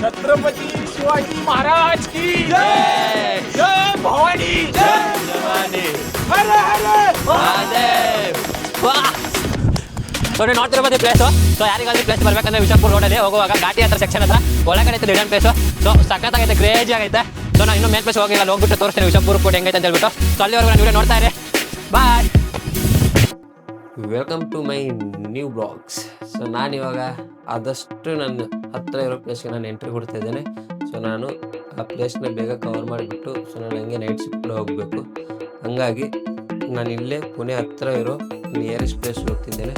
छत्रपती शिवाजी महाराज की जय जय भवानी जय भवानी हर हर महादेव ಸೊ ನೀವು ನೋಡ್ತಿರ್ಬೋದು ಪ್ಲೇಸು. ಸೊ ಯಾರಿಗಾದ್ರೂ ಪ್ಲೇಸ್ ಬರ್ಬೇಕಂದ್ರೆ ವಿಷಪುರ ರೋಡಲ್ಲಿ ಹೋಗುವಾಗ ಘಾಟಿ ಹತ್ರ ಸೆಕ್ಷನ್ ಹತ್ರ ಒಳಗಡೆ ಐತೆ ಹಿಡನ್ ಪ್ಲೇಸು. ಸೊ ಸಖತ್ತಾಗೈತೆ, ಕ್ರೇಜಿ ಆಗೈತೆ. ಸೊ ನಾನು ಇನ್ನೂ ಮೇನ್ ಪ್ಲೇಸ್ ಹೋಗಿಲ್ಲ, ಹೋಗ್ಬಿಟ್ಟು ತೋರಿಸ್ತೀನಿ ವಿಷಪುರ ಕೂಡ ಹೆಂಗೈತೆ ಅಂತ ಹೇಳ್ಬಿಟ್ಟು. ಸೊ ಅಲ್ಲಿವರೆಗೂ ನಾನು ವಿಡಿಯೋ ನೋಡ್ತಾ ಇರಿ. Bye. Welcome to my new vlogs. So ನಾನಿವಾಗ ಆದಷ್ಟು ನನ್ನ ಹತ್ತಿರ ಇರೋ ಪ್ಲೇಸ್ಗೆ ನಾನು ಎಂಟ್ರಿ ಕೊಡ್ತಾ ಇದ್ದೇನೆ. ಸೊ ನಾನು ಆ ಪ್ಲೇಸ್ನ ಬೇಗ ಕವರ್ ಮಾಡಿಬಿಟ್ಟು ಸೊ ನಾನು ಹಂಗೆ ನೈಟ್ ಶಿಫ್ಟ್ ಹೋಗಬೇಕು. ಹಂಗಾಗಿ ನಾನು ಇಲ್ಲೇ ಪುಣೆ ಹತ್ತಿರ ಇರೋ ನಿಯರೆಸ್ಟ್ ಪ್ಲೇಸ್ಗೆ ಹೋಗ್ತಿದ್ದೇನೆ.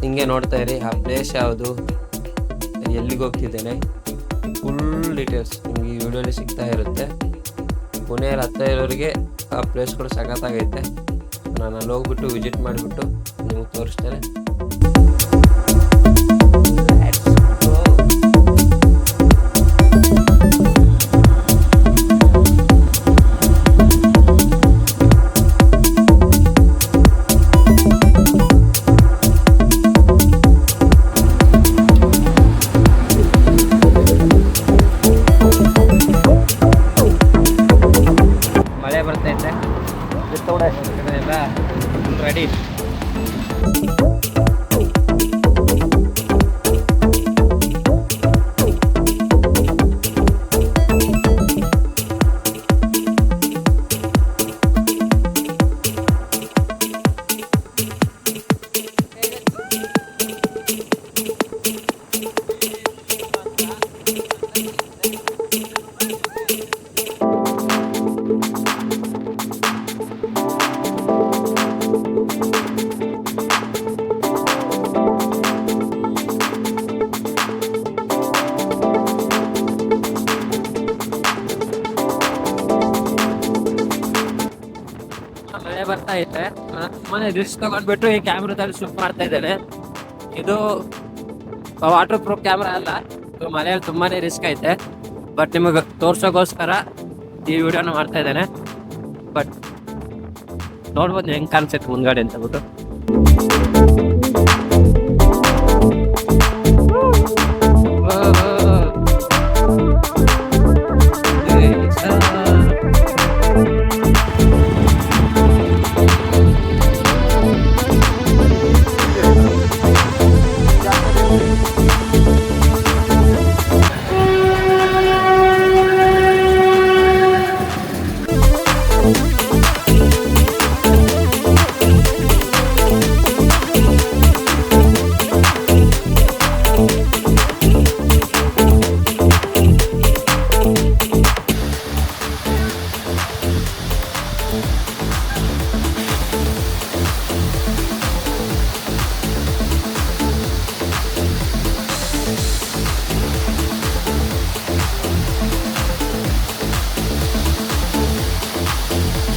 ಹಿಂಗೆ ನೋಡ್ತಾ ಇರಿ, ಆ ಪ್ಲೇಸ್ ಯಾವುದು, ಎಲ್ಲಿಗೆ ಹೋಗ್ತಿದ್ದೇನೆ, ಫುಲ್ ಡೀಟೇಲ್ಸ್ ನಿಮಗೆ ಈ ವಿಡಿಯೋಲಿ ಸಿಗ್ತಾ ಇರುತ್ತೆ. ಪುಣೆಯಲ್ಲಿ ಹತ್ತಿರ ಇರೋರಿಗೆ ಆ ಪ್ಲೇಸ್ ಕೂಡ ಸಖತ್ತಾಗೈತೆ. ನಾನು ಅಲ್ಲಿ ಹೋಗ್ಬಿಟ್ಟು ವಿಸಿಟ್ ಮಾಡಿಬಿಟ್ಟು ನಿಮಗೆ ತೋರಿಸ್ತೇನೆ. ಮಳೆ ಬರ್ತೈತೆ, ರೆಡಿ. ಮಳೆ ಬರ್ತಾ ಐತೆ. ಮನೆ ರಿಸ್ಕ್ ತಗೊಂಡ್ಬಿಟ್ಟು ಈ ಕ್ಯಾಮ್ರಾದಲ್ಲಿ ಶೂಟ್ ಮಾಡ್ತಾ ಇದ್ದೇನೆ. ಇದು ವಾಟರ್ ಪ್ರೂಫ್ ಕ್ಯಾಮ್ರಾ ಅಲ್ಲ, ಮಳೆಯಲ್ಲಿ ತುಂಬಾನೇ ರಿಸ್ಕ್ ಐತೆ. ಬಟ್ ನಿಮಗೆ ತೋರ್ಸೋಕ್ಕೋಸ್ಕರ ಈ ವಿಡಿಯೋನ ಮಾಡ್ತಾ ಇದ್ದೇನೆ. ಬಟ್ ನೋಡ್ಬೋದು ಹೆಂಗೆ ಕಾಣಿಸುತ್ತೆ ಮುಂದ್ಗಡೆ ಅಂತ ಬಿಟ್ಟು.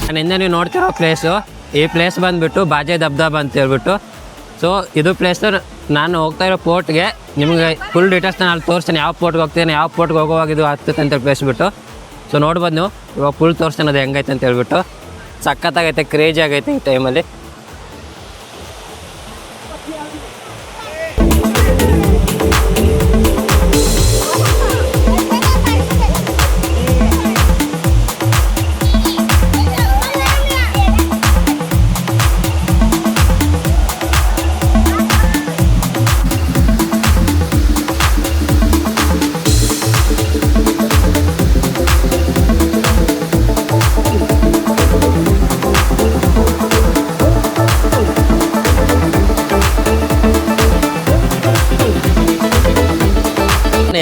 ನಾನು ಹಿಂದೆ ನೀವು ನೋಡ್ತಿರೋ ಪ್ಲೇಸು, ಈ ಪ್ಲೇಸ್ ಬಂದುಬಿಟ್ಟು ಬಾಜೆ ದಬ್ದಾಬ ಅಂತ ಹೇಳ್ಬಿಟ್ಟು. ಸೊ ಇದು ಪ್ಲೇಸ್ ನಾನು ಹೋಗ್ತಾ ಇರೋ ಪೋರ್ಟ್ಗೆ ನಿಮಗೆ ಫುಲ್ ಡೀಟೇಲ್ಸ್ ನಾನು ಅಲ್ಲಿ ತೋರಿಸ್ತೇನೆ. ಯಾವ ಪೋರ್ಟ್ಗೆ ಹೋಗ್ತೇನೆ, ಯಾವ ಪೋರ್ಟ್ಗೆ ಹೋಗುವಾಗ ಇದು ಆಗ್ತೈತೆ ಅಂತ ಪ್ಲೇಸ್ ಬಿಟ್ಟು. ಸೊ ನೋಡ್ಬೋದು ನೀವು, ಇವಾಗ ಫುಲ್ ತೋರಿಸ್ತೇನೆ ಅದು ಹೆಂಗೈತೆ ಅಂತ ಹೇಳ್ಬಿಟ್ಟು. ಸಖತ್ತಾಗೈತೆ, ಕ್ರೇಜಿ ಆಗೈತೆ ಈ ಟೈಮಲ್ಲಿ.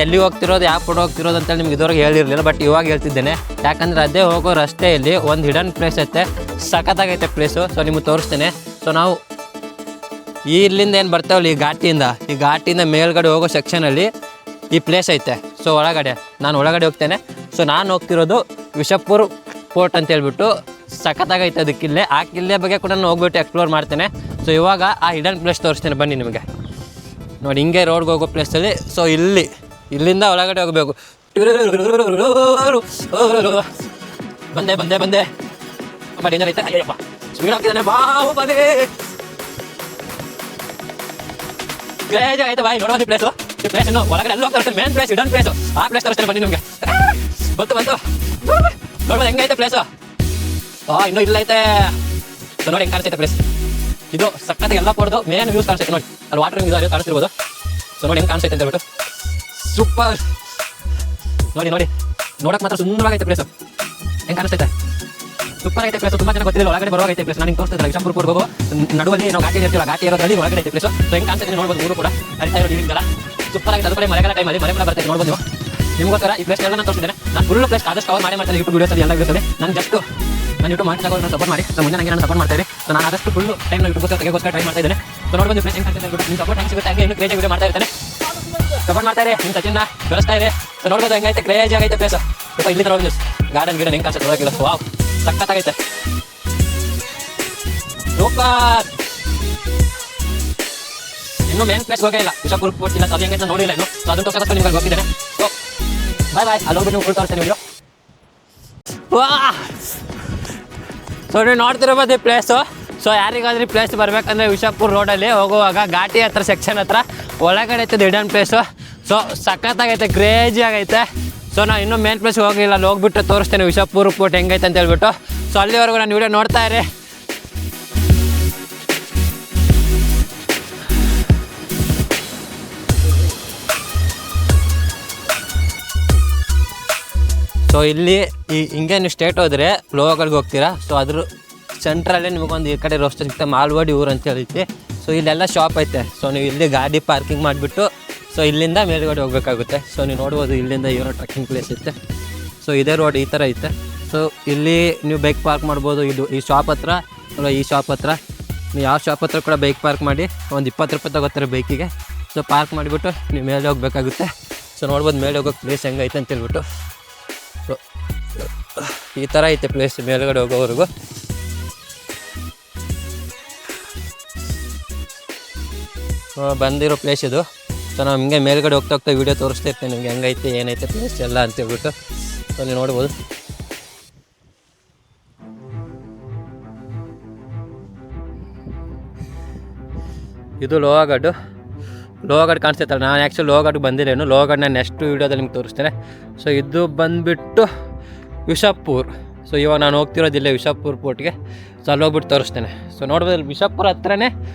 ಎಲ್ಲಿ ಹೋಗ್ತಿರೋದು, ಯಾವ ಫೋಟೋ ಹೋಗ್ತಿರೋದು ಅಂತೇಳಿ ನಿಮ್ಗೆ ಇದುವರೆಗೆ ಹೇಳಿರಲಿಲ್ಲ. ಬಟ್ ಇವಾಗ ಹೇಳ್ತಿದ್ದೇನೆ, ಯಾಕಂದರೆ ಅದೇ ಹೋಗೋ ರಸ್ತೆಯಲ್ಲಿ ಒಂದು ಹಿಡನ್ ಪ್ಲೇಸ್ ಐತೆ, ಸಖತ್ತಾಗೈತೆ ಪ್ಲೇಸು. ಸೊ ನಿಮಗೆ ತೋರಿಸ್ತೇನೆ. ಸೊ ನಾವು ಇಲ್ಲಿಂದ ಏನು ಬರ್ತಾವಲ್ಲ ಈ ಘಾಟಿಯಿಂದ ಮೇಲ್ಗಡೆ ಹೋಗೋ ಸೆಕ್ಷನಲ್ಲಿ ಈ ಪ್ಲೇಸ್ ಐತೆ. ಸೊ ಒಳಗಡೆ ನಾನು ಹೋಗ್ತೇನೆ. ಸೊ ನಾನು ಹೋಗ್ತಿರೋದು ವಿಷಪುರ ಪೋರ್ಟ್ ಅಂತ ಹೇಳ್ಬಿಟ್ಟು. ಸಖತ್ತಾಗೈತೆ ಅದು ಕಿಲ್ಲೆ. ಆ ಕಿಲ್ಲೆ ಬಗ್ಗೆ ಕೂಡ ನಾನು ಹೋಗ್ಬಿಟ್ಟು ಎಕ್ಸ್ಪ್ಲೋರ್ ಮಾಡ್ತೇನೆ. ಸೊ ಇವಾಗ ಆ ಹಿಡನ್ ಪ್ಲೇಸ್ ತೋರಿಸ್ತೇನೆ, ಬನ್ನಿ ನಿಮಗೆ. ನೋಡಿ ಹಿಂಗೆ ರೋಡ್ಗೆ ಹೋಗೋ ಪ್ಲೇಸಲ್ಲಿ. ಸೊ ಇಲ್ಲಿಂದ ಒಳಗಡೆ ಹೋಗಬೇಕು. ಬಂದೆ ಬಂದೆ ಬಂದೆ ತುಂಬ ಡೇಂಜರ್ ಐತೆ. ಅಯ್ಯಪ್ಪ ಸ್ಪೀಡ್ ಆಗ್ತಿದ್ದಾನೆ. ಬಾಹುಬಲಿ ಕ್ರೇಜ್ ಆಯ್ತು ಬಾಯ್. ನೋಡೋದು ಪ್ಲೇಸು ಈ ಪ್ಲೇಸ್ ಇನ್ನು ಒಳಗಡೆ ಎಲ್ಲ ಹೋಗ್ತಾ ಮೇನ್ ಪ್ಲೇಸ್ ಹಿಡನ್ ಪ್ಲೇಸ್ ಆ ಪ್ಲೇಸ್ ತೋರಿಸ್ತೇನೆ ಬನ್ನಿ ನಿಮಗೆ. ಬಂತು ನೋಡ್ಬೋದು ಹೆಂಗೈತೆ ಪ್ಲೇಸು. ಇನ್ನೂ ಇಲ್ಲ ಐತೆ. ಸೊ ನೋಡಿ ಹೆಂಗೆ ಕಾಣಿಸ್ತೈತೆ ಪ್ಲೇಸ್. ಇದು ಸಕ್ಕತ್ತ ಎಲ್ಲ ಕೊಡೋದು ಮೇನ್ ವ್ಯೂಸ್ ಕಾಣಿಸ್ತೈತೆ ನೋಡಿ. ಅಲ್ಲಿ ವಾಟರ್ ಇದು ಕಾಣಿಸ್ತಿರ್ಬೋದು. ಸೊ ನೋಡಿ ಹೆಂಗೆ ಕಾಣಿಸ್ತೈತೆ ಅಂತ ಹೇಳ್ಬಿಟ್ಟು ಸೂಪರ್. ನೋಡಿ ನೋಡಕ್ ಮಾತ್ರ ಸುಂದರವಾಗೈತೆ ಪ್ಲೇಸ್. ಹೆಂಗೆ ಕಾಣಿಸ್ತೈತೆ ಸೂಪರ್ ಐತೆ ಪ್ಲೇಸ್. ತುಂಬಾ ಜನ ಗೊತ್ತಿಲ್ಲ ಒಳಗಡೆ ಬರುವಾಗೈತೆ ಪ್ಲೇಸ್. ನಾನು ತೋರಿಸ್ತಿದ್ದೆ ವಿಷಾಪುರ ಹೋಗೋ ನಡುವಲ್ಲಿ ನಾವು ಘಾಟಿ ಇರ್ತೀವಿ. ಘಾಟಿ ಇರೋದ್ರಲ್ಲಿ ಒಳಗಡೆ ಐತೆ ಪ್ಲೇಸ್. ಸೊ ಹೆಂಗೆ ಕಾಣಿಸ್ತೈತೆ ನೋಡ್ಬೋದು. ಮೂರು ಕೂಡ ಹರಿತಾ ಇರೋ ನೀರಿಗೆಲ್ಲ ಸೂಪರ್ ಆಗಿದೆ. ಅದು ಮಳೆಗಾಲ ಟೈಮಲ್ಲಿ ಮಳೆ ಕೂಡ ಬರ್ತೈತೆ ನೋಡ್ಬೋದು ನೀವು. ನಿಮಗೋಸ್ಕರ ಈ ಪ್ಲೇಸ್ ಎಲ್ಲ ನಾನು ತೋರಿಸಿದ್ದೇನೆ. ನಾನು ಫುಲ್ ಪ್ಲೇಸ್ ಆದಷ್ಟು ಕವರ್ ಮಾಡ್ತಾರೆ ಯೂಟ್ಯೂಬ್ ವಿಡಿಯೋಸಲ್ಲಿ ಎಲ್ಲ ವಿಡಿಯೋಸಲ್ಲಿ. ನಾನು ಜಸ್ಟ್ ನಾನು ಯೂಟ್ಯೂಬ್ ಮಾಡ್ತಾ ಸಪೋರ್ಟ್ ಮಾಡಿ. ಸೊ ಮುಂದೆ ನನಗೆ ನಾನು ಸಪೋರ್ಟ್ ಮಾಡ್ತಾ ಇದ್ದೀನಿ. ಸೊ ನಾನು ಆದಷ್ಟು ಫುಲ್ ಟೈಮ್ ಯೂಟ್ಯೂಬ್ಗೋಸ್ಕರ ಟ್ರೈ ಮಾಡ್ತಾ ಇದ್ದೇನೆ. ಸೊ ನೋಡ್ಬೋದು ಪ್ಲೇಸ್ ಹೆಂಗೆ ಕಾಣಿಸ್ತೈತೆ. ನಿಮ್ಮ ಸಪೋರ್ಟ್ ಹೆಂಗೆ ಸಿಗುತ್ತೆ ಹಾಗೆ ಇನ್ನೂ ಕ್ರೇಜ್ ವಿಡಿಯೋ ಮಾಡ್ತಾ ಇರ್ತಾನೆ. ಸಪೋರ್ಟ್ ಮಾಡ್ತಾ ಇರಿ. ನಿಮ್ಮ ಸಚಿನ್ನ ಬೆಳೆಸ್ತಾ ಇದೆ. ಸೊ ನೋಡ್ಬೋದು ಹೆಂಗೈತೆ ಕ್ರೇಜ್ ಆಗೈತೆ ಪ್ಲೇಸ್. ಸ್ವಲ್ಪ ಇಲ್ಲಿ ತರೋ ಗಾರ್ಡನ್ ಗಿಡನ್ ಹೆಂಗೆ ಕಾಣಿಸುತ್ತೆ ಹೋಗಿಲ್ಲ. ವಾವ್ ಸಕ್ಕತ್ತಾಗೈತೆ ಸೂಪರ್. ಇನ್ನೂ ಮೇನ್ ಪ್ಲೇಸ್ ಹೋಗೇ ಇಲ್ಲ. ವಿಷಾಪುರ ಫೋರ್ಟ್ ಇಲ್ಲ. ಅದು ಹೆಂಗೈತೆ ನೋಡಿಲ್ಲ ಇನ್ನು. ಸೊ ಅದನ್ನು ತೋರಿಸೋಕೆ ನಿಮ್ಗೆ ಹೋಗ್ತಿದ್ದೇನೆ. ಸೊ ಬಾಯ್ ಅಲ್ಲಿ ಹೋಗ್ಬಿಟ್ಟು ನೀವು ತೋರಿಸ್ತೇನೆ ವಿಡಿಯೋ. ಸೊ ನೀವು ನೋಡ್ತಿರ್ಬೋದು ಈ ಪ್ಲೇಸು. ಸೊ ಯಾರಿಗಾದ್ರೂ ಈ ಪ್ಲೇಸ್ ಬರಬೇಕಂದ್ರೆ ವಿಷಾಪುರ ರೋಡಲ್ಲಿ ಹೋಗುವಾಗ ಘಾಟಿ ಹತ್ರ ಸೆಕ್ಷನ್ ಹತ್ರ ಒಳಗಡೆ ಐತೆ ಹಿಡನ್ ಪ್ಲೇಸು. ಸೊ ಸಖತ್ತಾಗೈತೆ ಕ್ರೇಜಿ ಆಗೈತೆ. ಸೊ ನಾನು ಇನ್ನೂ ಮೇನ್ ಪ್ಲೇಸ್ಗೆ ಹೋಗಿಲ್ಲ. ಅಲ್ಲಿ ಹೋಗ್ಬಿಟ್ಟು ತೋರಿಸ್ತೇನೆ ವಿಷಾಪುರ ಫೋರ್ಟ್ ಹೆಂಗೈತೆ ಅಂತ ಹೇಳ್ಬಿಟ್ಟು. ಸೊ ಅಲ್ಲಿವರೆಗೂ ನಾನು ವಿಡಿಯೋ ನೋಡ್ತಾ ಇರಿ. ಸೊ ಇಲ್ಲಿ ಹಿಂಗೆ ನೀವು ಸ್ಟೇಟ್ ಹೋದರೆ ಲೋಕಲ್ಗೆ ಹೋಗ್ತೀರಾ. ಸೊ ಅದ್ರ ಸೆಂಟ್ರಲ್ಲೇ ನಿಮಗೊಂದು ಈ ಕಡೆ ರೋಸ್ಟ್ ಸಿಗುತ್ತೆ ಮಾಲ್ವಾಡಿ ಊರು ಅಂತ ಹೇಳಿದ್ವಿ. ಸೊ ಇಲ್ಲೆಲ್ಲ ಶಾಪ್ ಐತೆ. ಸೊ ನೀವು ಇಲ್ಲಿ ಗಾಡಿ ಪಾರ್ಕಿಂಗ್ ಮಾಡಿಬಿಟ್ಟು ಸೊ ಇಲ್ಲಿಂದ ಮೇಲ್ಗಡೆ ಹೋಗ್ಬೇಕಾಗುತ್ತೆ. ಸೊ ನೀವು ನೋಡ್ಬೋದು ಇಲ್ಲಿಂದ ಏನೋ ಟ್ರೆಕ್ಕಿಂಗ್ ಪ್ಲೇಸ್ ಐತೆ. ಸೊ ಇದೇ ರೋಡ್ ಈ ಥರ ಐತೆ. ಸೊ ಇಲ್ಲಿ ನೀವು ಬೈಕ್ ಪಾರ್ಕ್ ಮಾಡ್ಬೋದು. ಇದು ಈ ಶಾಪ್ ಹತ್ರ ಅಲ್ಲ, ಈ ಶಾಪ್ ಹತ್ರ ನೀವು ಯಾವ ಶಾಪ್ ಹತ್ರ ಕೂಡ ಬೈಕ್ ಪಾರ್ಕ್ ಮಾಡಿ ಒಂದು 20 ರೂಪಾಯಿ ತಗೋತಾರೆ ಬೈಕಿಗೆ. ಸೊ ಪಾರ್ಕ್ ಮಾಡಿಬಿಟ್ಟು ನೀವು ಮೇಲೆ ಹೋಗ್ಬೇಕಾಗುತ್ತೆ. ಸೊ ನೋಡ್ಬೋದು ಮೇಲೆ ಹೋಗೋಕ್ಕೆ ಪ್ಲೇಸ್ ಹೆಂಗೈತೆ ಅಂತ ಹೇಳ್ಬಿಟ್ಟು. ಸೊ ಈ ಥರ ಐತೆ ಪ್ಲೇಸ್ ಮೇಲ್ಗಡೆ ಹೋಗೋವರೆಗೂ. ಬಂದಿರೋ ಪ್ಲೇಸ್ ಇದು. ಸೊ ನಾವು ಹಿಂಗೆ ಮೇಲ್ಗಡೆ ಹೋಗ್ತಾ ವೀಡಿಯೋ ತೋರಿಸ್ತಾ ಇರ್ತೇನೆ ನಿಮಗೆ ಹೆಂಗೈತೆ ಏನೈತೆ ಪ್ಲೇಸ್ ಎಲ್ಲ ಅಂತೇಳ್ಬಿಟ್ಟು. ಸೊ ನೀವು ನೋಡ್ಬೋದು ಇದು ಲೋಹಗಡ್ ಕಾಣಿಸ್ತೈತಲ್ಲ. ನಾನು ಆ್ಯಕ್ಚುಲಿ ಲೋಹಗಡ್ಗೆ ಬಂದಿರೇನು. ಲೋಹಗಡ್ ನಾನು ನೆಕ್ಸ್ಟ್ ವೀಡಿಯೋದಲ್ಲಿ ನಿಮ್ಗೆ ತೋರಿಸ್ತೇನೆ. ಸೊ ಇದು ಬಂದುಬಿಟ್ಟು ವಿಷಾಪುರ. ಸೊ ಇವಾಗ ನಾನು ಹೋಗ್ತಿರೋದಿಲ್ಲ ವಿಷಾಪುರ ಪೋರ್ಟ್ಗೆ. ಸೊ ಅಲ್ಲಿ ಹೋಗ್ಬಿಟ್ಟು ತೋರಿಸ್ತೇನೆ. ಸೊ ನೋಡ್ಬೋದು ವಿಷಾಪುರ ಹತ್ರನೇ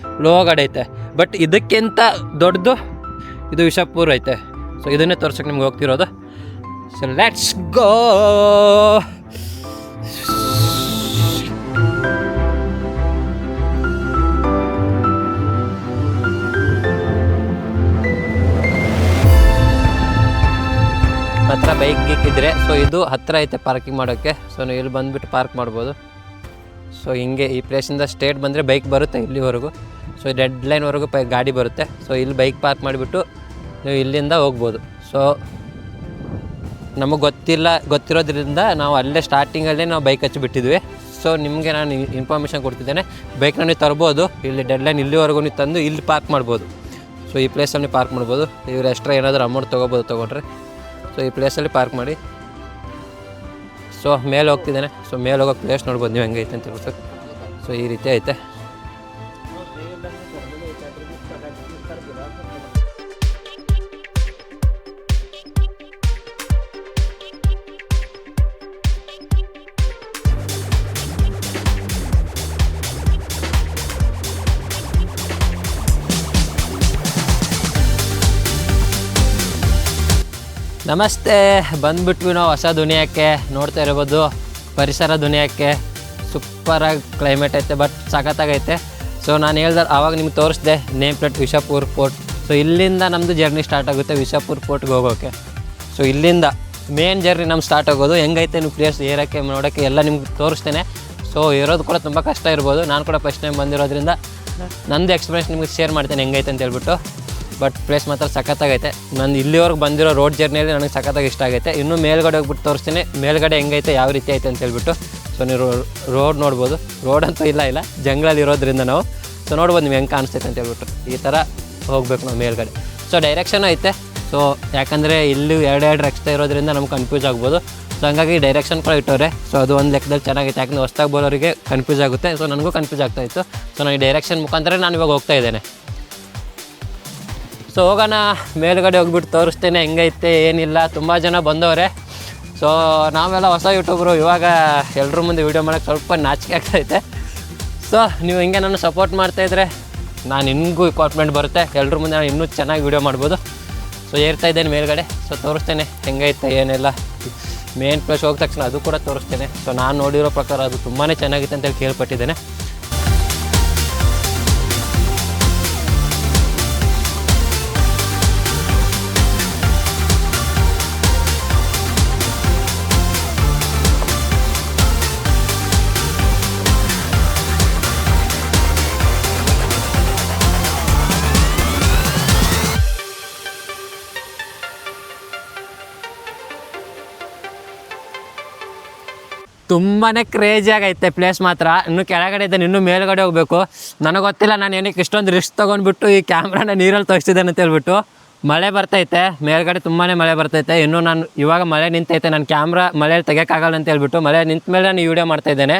ಲೋಹಗಡ್ ಐತೆ. ಬಟ್ ಇದಕ್ಕಿಂತ ದೊಡ್ಡದು ಇದು ವಿಷಾಪುರ ಐತೆ. ಸೊ ಇದನ್ನೇ ತೋರ್ಸೋಕೆ ನಿಮ್ಗೆ ಹೋಗ್ತಿರೋದು. So let's go. ಹತ್ರ ಬೈಕ್ ಗೀಕಿದ್ರೆ ಸೊ ಇದು ಹತ್ತಿರ ಐತೆ ಪಾರ್ಕಿಂಗ್ ಮಾಡೋಕ್ಕೆ. ಸೊ ನೀವು ಇಲ್ಲಿ ಬಂದುಬಿಟ್ಟು ಪಾರ್ಕ್ ಮಾಡ್ಬೋದು. ಸೊ ಹಿಂಗೆ ಈ ಪ್ಲೇಸಿಂದ ಸ್ಟೇಟ್ ಬಂದರೆ ಬೈಕ್ ಬರುತ್ತೆ ಇಲ್ಲಿವರೆಗೂ. ಸೊ ರೆಡ್ ಲೈನ್ವರೆಗೂ ಗಾಡಿ ಬರುತ್ತೆ. ಸೊ ಇಲ್ಲಿ ಬೈಕ್ ಪಾರ್ಕ್ ಮಾಡಿಬಿಟ್ಟು ನೀವು ಇಲ್ಲಿಂದ ಹೋಗ್ಬೋದು. ಸೊ ನಮಗೆ ಗೊತ್ತಿರೋದ್ರಿಂದ ನಾವು ಅಲ್ಲೇ ಸ್ಟಾರ್ಟಿಂಗಲ್ಲೇ ನಾವು ಬೈಕ್ ಹಚ್ಚಿಬಿಟ್ಟಿದ್ವಿ. ಸೊ ನಿಮಗೆ ನಾನು ಇನ್ಫಾರ್ಮೇಷನ್ ಕೊಡ್ತಿದ್ದೇನೆ. ಬೈಕ್ನ ನೀವು ತರ್ಬೋದು. ಇಲ್ಲಿ ಡೆಡ್ ಲೈನ್ ಇಲ್ಲಿವರೆಗೂ ನೀವು ತಂದು ಇಲ್ಲಿ ಪಾರ್ಕ್ ಮಾಡ್ಬೋದು. ಸೊ ಈ ಪ್ಲೇಸಲ್ಲಿ ನೀವು ಪಾರ್ಕ್ ಮಾಡ್ಬೋದು. ಇವ್ರು ಎಕ್ಸ್ಟ್ರಾ ಏನಾದರೂ ಅಮೌಂಟ್ ತೊಗೊಂಡ್ರೆ ಸೊ ಈ ಪ್ಲೇಸಲ್ಲಿ ಪಾರ್ಕ್ ಮಾಡಿ. ಸೊ ಮೇಲೆ ಹೋಗ್ತಿದ್ದೇನೆ. ಸೊ ಮೇಲೆ ಹೋಗೋಕೆ ಪ್ಲೇಸ್ ನೋಡ್ಬೋದು ನೀವು ಹೆಂಗೈತೆ ಅಂತ ಹೇಳ್ಬಿಟ್ಟು. ಸೊ ಈ ರೀತಿ ಐತೆ. ನಮಸ್ತೆ. ಬಂದುಬಿಟ್ವಿ ನಾವು ಹೊಸ ದುನಿಯಾಕ್ಕೆ. ನೋಡ್ತಾ ಇರ್ಬೋದು ಪರಿಸರ ದುನಿಯಾಕ್ಕೆ. ಸೂಪರಾಗಿ ಕ್ಲೈಮೇಟ್ ಐತೆ. ಬಟ್ ಸಖತ್ತಾಗೈತೆ. ಸೊ ನಾನು ಹೇಳ್ದೆ ಆವಾಗ ನಿಮ್ಗೆ ತೋರಿಸ್ದೆ ನೇಮ್ ಪ್ಲೇಟ್ ವಿಷಾಪುರ ಫೋರ್ಟ್. ಸೊ ಇಲ್ಲಿಂದ ನಮ್ಮದು ಜರ್ನಿ ಸ್ಟಾರ್ಟ್ ಆಗುತ್ತೆ ವಿಷಾಪುರ ಫೋರ್ಟ್ಗೆ ಹೋಗೋಕ್ಕೆ. ಸೊ ಇಲ್ಲಿಂದ ಮೇನ್ ಜರ್ನಿ ನಮ್ಗೆ ಸ್ಟಾರ್ಟ್ ಆಗೋದು. ಹೆಂಗೈತೆ ನೀವು ಪ್ಲೇಸ್ ಏರೋಕ್ಕೆ ನೋಡೋಕ್ಕೆ ಎಲ್ಲ ನಿಮ್ಗೆ ತೋರಿಸ್ತೇನೆ. ಸೊ ಇರೋದು ಕೂಡ ತುಂಬ ಕಷ್ಟ ಇರ್ಬೋದು. ನಾನು ಕೂಡ ಫಸ್ಟ್ ಟೈಮ್ ಬಂದಿರೋದ್ರಿಂದ ನಂದು ಎಕ್ಸ್ಪೀರಿಯನ್ಸ್ ನಿಮ್ಗೆ ಶೇರ್ ಮಾಡ್ತೇನೆ ಹೆಂಗೈತೆ ಅಂತ ಹೇಳ್ಬಿಟ್ಟು. ಬಟ್ ಪ್ಲೇಸ್ ಮಾತ್ರ ಸಖತ್ತಾಗೈತೆ. ನಾನು ಇಲ್ಲಿವರೆಗೆ ಬಂದಿರೋ ರೋಡ್ ಜರ್ನಿಯಲ್ಲಿ ನನಗೆ ಸಖತ್ತಾಗಿ ಇಷ್ಟ ಆಗೈತೆ. ಇನ್ನೂ ಮೇಲ್ಗಡೆ ಹೋಗ್ಬಿಟ್ಟು ತೋರಿಸ್ತೀನಿ ಮೇಲ್ಗಡೆ ಹೆಂಗೈತೆ ಯಾವ ರೀತಿ ಐತೆ ಅಂತ ಹೇಳ್ಬಿಟ್ಟು. ಸೊ ನೀವು ರೋಡ್ ನೋಡ್ಬೋದು. ರೋಡ್ ಅಂತೂ ಇಲ್ಲ ಜಂಗ್ಲಲ್ಲಿ ಇರೋದ್ರಿಂದ ನಾವು. ಸೊ ನೋಡ್ಬೋದು ನೀವು ಹೆಂಗೆ ಕಾಣಿಸ್ತೈತೆ ಅಂತ ಹೇಳ್ಬಿಟ್ಟು. ಈ ಥರ ಹೋಗ್ಬೇಕು ನಾವು ಮೇಲ್ಗಡೆ. ಸೊ ಡೈರೆಕ್ಷನ್ ಐತೆ. ಸೊ ಯಾಕಂದರೆ ಇಲ್ಲಿ ಎರಡು ರಸ್ತೆ ಇರೋದ್ರಿಂದ ನಮ್ಗೆ ಕನ್ಫ್ಯೂಸ್ ಆಗ್ಬೋದು. ಸೊ ಹಂಗಾಗಿ ಡೈರೆಕ್ಷನ್ ಕೂಡ ಇಟ್ಟವ್ರೆ. ಸೊ ಅದು ಒಂದು ಲೆಕ್ಕದಲ್ಲಿ ಚೆನ್ನಾಗೈತೆ. ಯಾಕಂದರೆ ಹೊಸ್ದಾಗಿ ಬರೋರಿಗೆ ಕನ್ಫ್ಯೂಸ್ ಆಗುತ್ತೆ. ಸೊ ನನಗೂ ಕನ್ಫ್ಯೂಸ್ ಆಗ್ತಾಯಿತ್ತು. ಸೊ ನಾನು ಈ ಡೈರೆಕ್ಷನ್ ಮುಖಾಂತರ ನಾನು ಇವಾಗ ಹೋಗ್ತಾ ಇದ್ದೇನೆ. ಸೊ ಹೋಗೋಣ ಮೇಲ್ಗಡೆ ಹೋಗ್ಬಿಟ್ಟು ತೋರಿಸ್ತೇನೆ ಹೆಂಗೈತೆ ಏನಿಲ್ಲ. ತುಂಬ ಜನ ಬಂದವರೆ. ಸೊ ನಾವೆಲ್ಲ ಹೊಸ ಯೂಟ್ಯೂಬ್ರು, ಇವಾಗ ಎಲ್ಲರ ಮುಂದೆ ವೀಡಿಯೋ ಮಾಡೋಕ್ಕೆ ಸ್ವಲ್ಪ ನಾಚಿಕೆ ಆಗ್ತೈತೆ. ಸೊ ನೀವು ಹಿಂಗೆ ನಾನು ಸಪೋರ್ಟ್ ಮಾಡ್ತಾಯಿದ್ರೆ ನಾನು ಇನ್ನೂ ಕಾನ್ಫಿಡೆಂಟ್ ಬರುತ್ತೆ, ಎಲ್ಲರ ಮುಂದೆ ನಾನು ಇನ್ನೂ ಚೆನ್ನಾಗಿ ವೀಡಿಯೋ ಮಾಡ್ಬೋದು. ಸೊ ಏರ್ತಾ ಇದ್ದೇನೆ ಮೇಲ್ಗಡೆ. ಸೊ ತೋರಿಸ್ತೇನೆ ಹೆಂಗೈತೆ ಏನಿಲ್ಲ. ಮೇನ್ ಪ್ಲೇಸ್ ಹೋಗಿದ ತಕ್ಷಣ ಅದು ಕೂಡ ತೋರಿಸ್ತೇನೆ. ಸೊ ನಾನು ನೋಡಿರೋ ಪ್ರಕಾರ ಅದು ತುಂಬಾ ಚೆನ್ನಾಗಿತ್ತು ಅಂತೇಳಿ ಕೇಳ್ಪಟ್ಟಿದ್ದೇನೆ. ತುಂಬಾ ಕ್ರೇಜಿಯಾಗೈತೆ ಪ್ಲೇಸ್ ಮಾತ್ರ. ಇನ್ನೂ ಕೆಳಗಡೆ ಇದ್ದಾನೆ, ಇನ್ನೂ ಮೇಲ್ಗಡೆ ಹೋಗಬೇಕು. ನನಗೆ ಗೊತ್ತಿಲ್ಲ ನಾನು ಏನಕ್ಕೆ ಇಷ್ಟೊಂದು ರಿಸ್ಕ್ ತೊಗೊಂಡ್ಬಿಟ್ಟು ಈ ಕ್ಯಾಮ್ರಾನ ನೀರಲ್ಲಿ ತೋರಿಸ್ತಿದ್ದೇನೆ ಅಂತ ಹೇಳ್ಬಿಟ್ಟು. ಮಳೆ ಬರ್ತೈತೆ ಮೇಲ್ಗಡೆ, ತುಂಬಾ ಮಳೆ ಬರ್ತೈತೆ. ಇನ್ನೂ ನಾನು ಇವಾಗ ಮಳೆ ನಿಂತೈತೆ, ನನ್ನ ಕ್ಯಾಮ್ರಾ ಮಳೆಯಲ್ಲಿ ತೆಗೋಕ್ಕಾಗಲ್ಲ ಅಂತ ಹೇಳ್ಬಿಟ್ಟು ಮಳೆ ನಿಂತ ಮೇಲೆ ನಾನು ವೀಡಿಯೋ ಮಾಡ್ತಾಯಿದ್ದೇನೆ.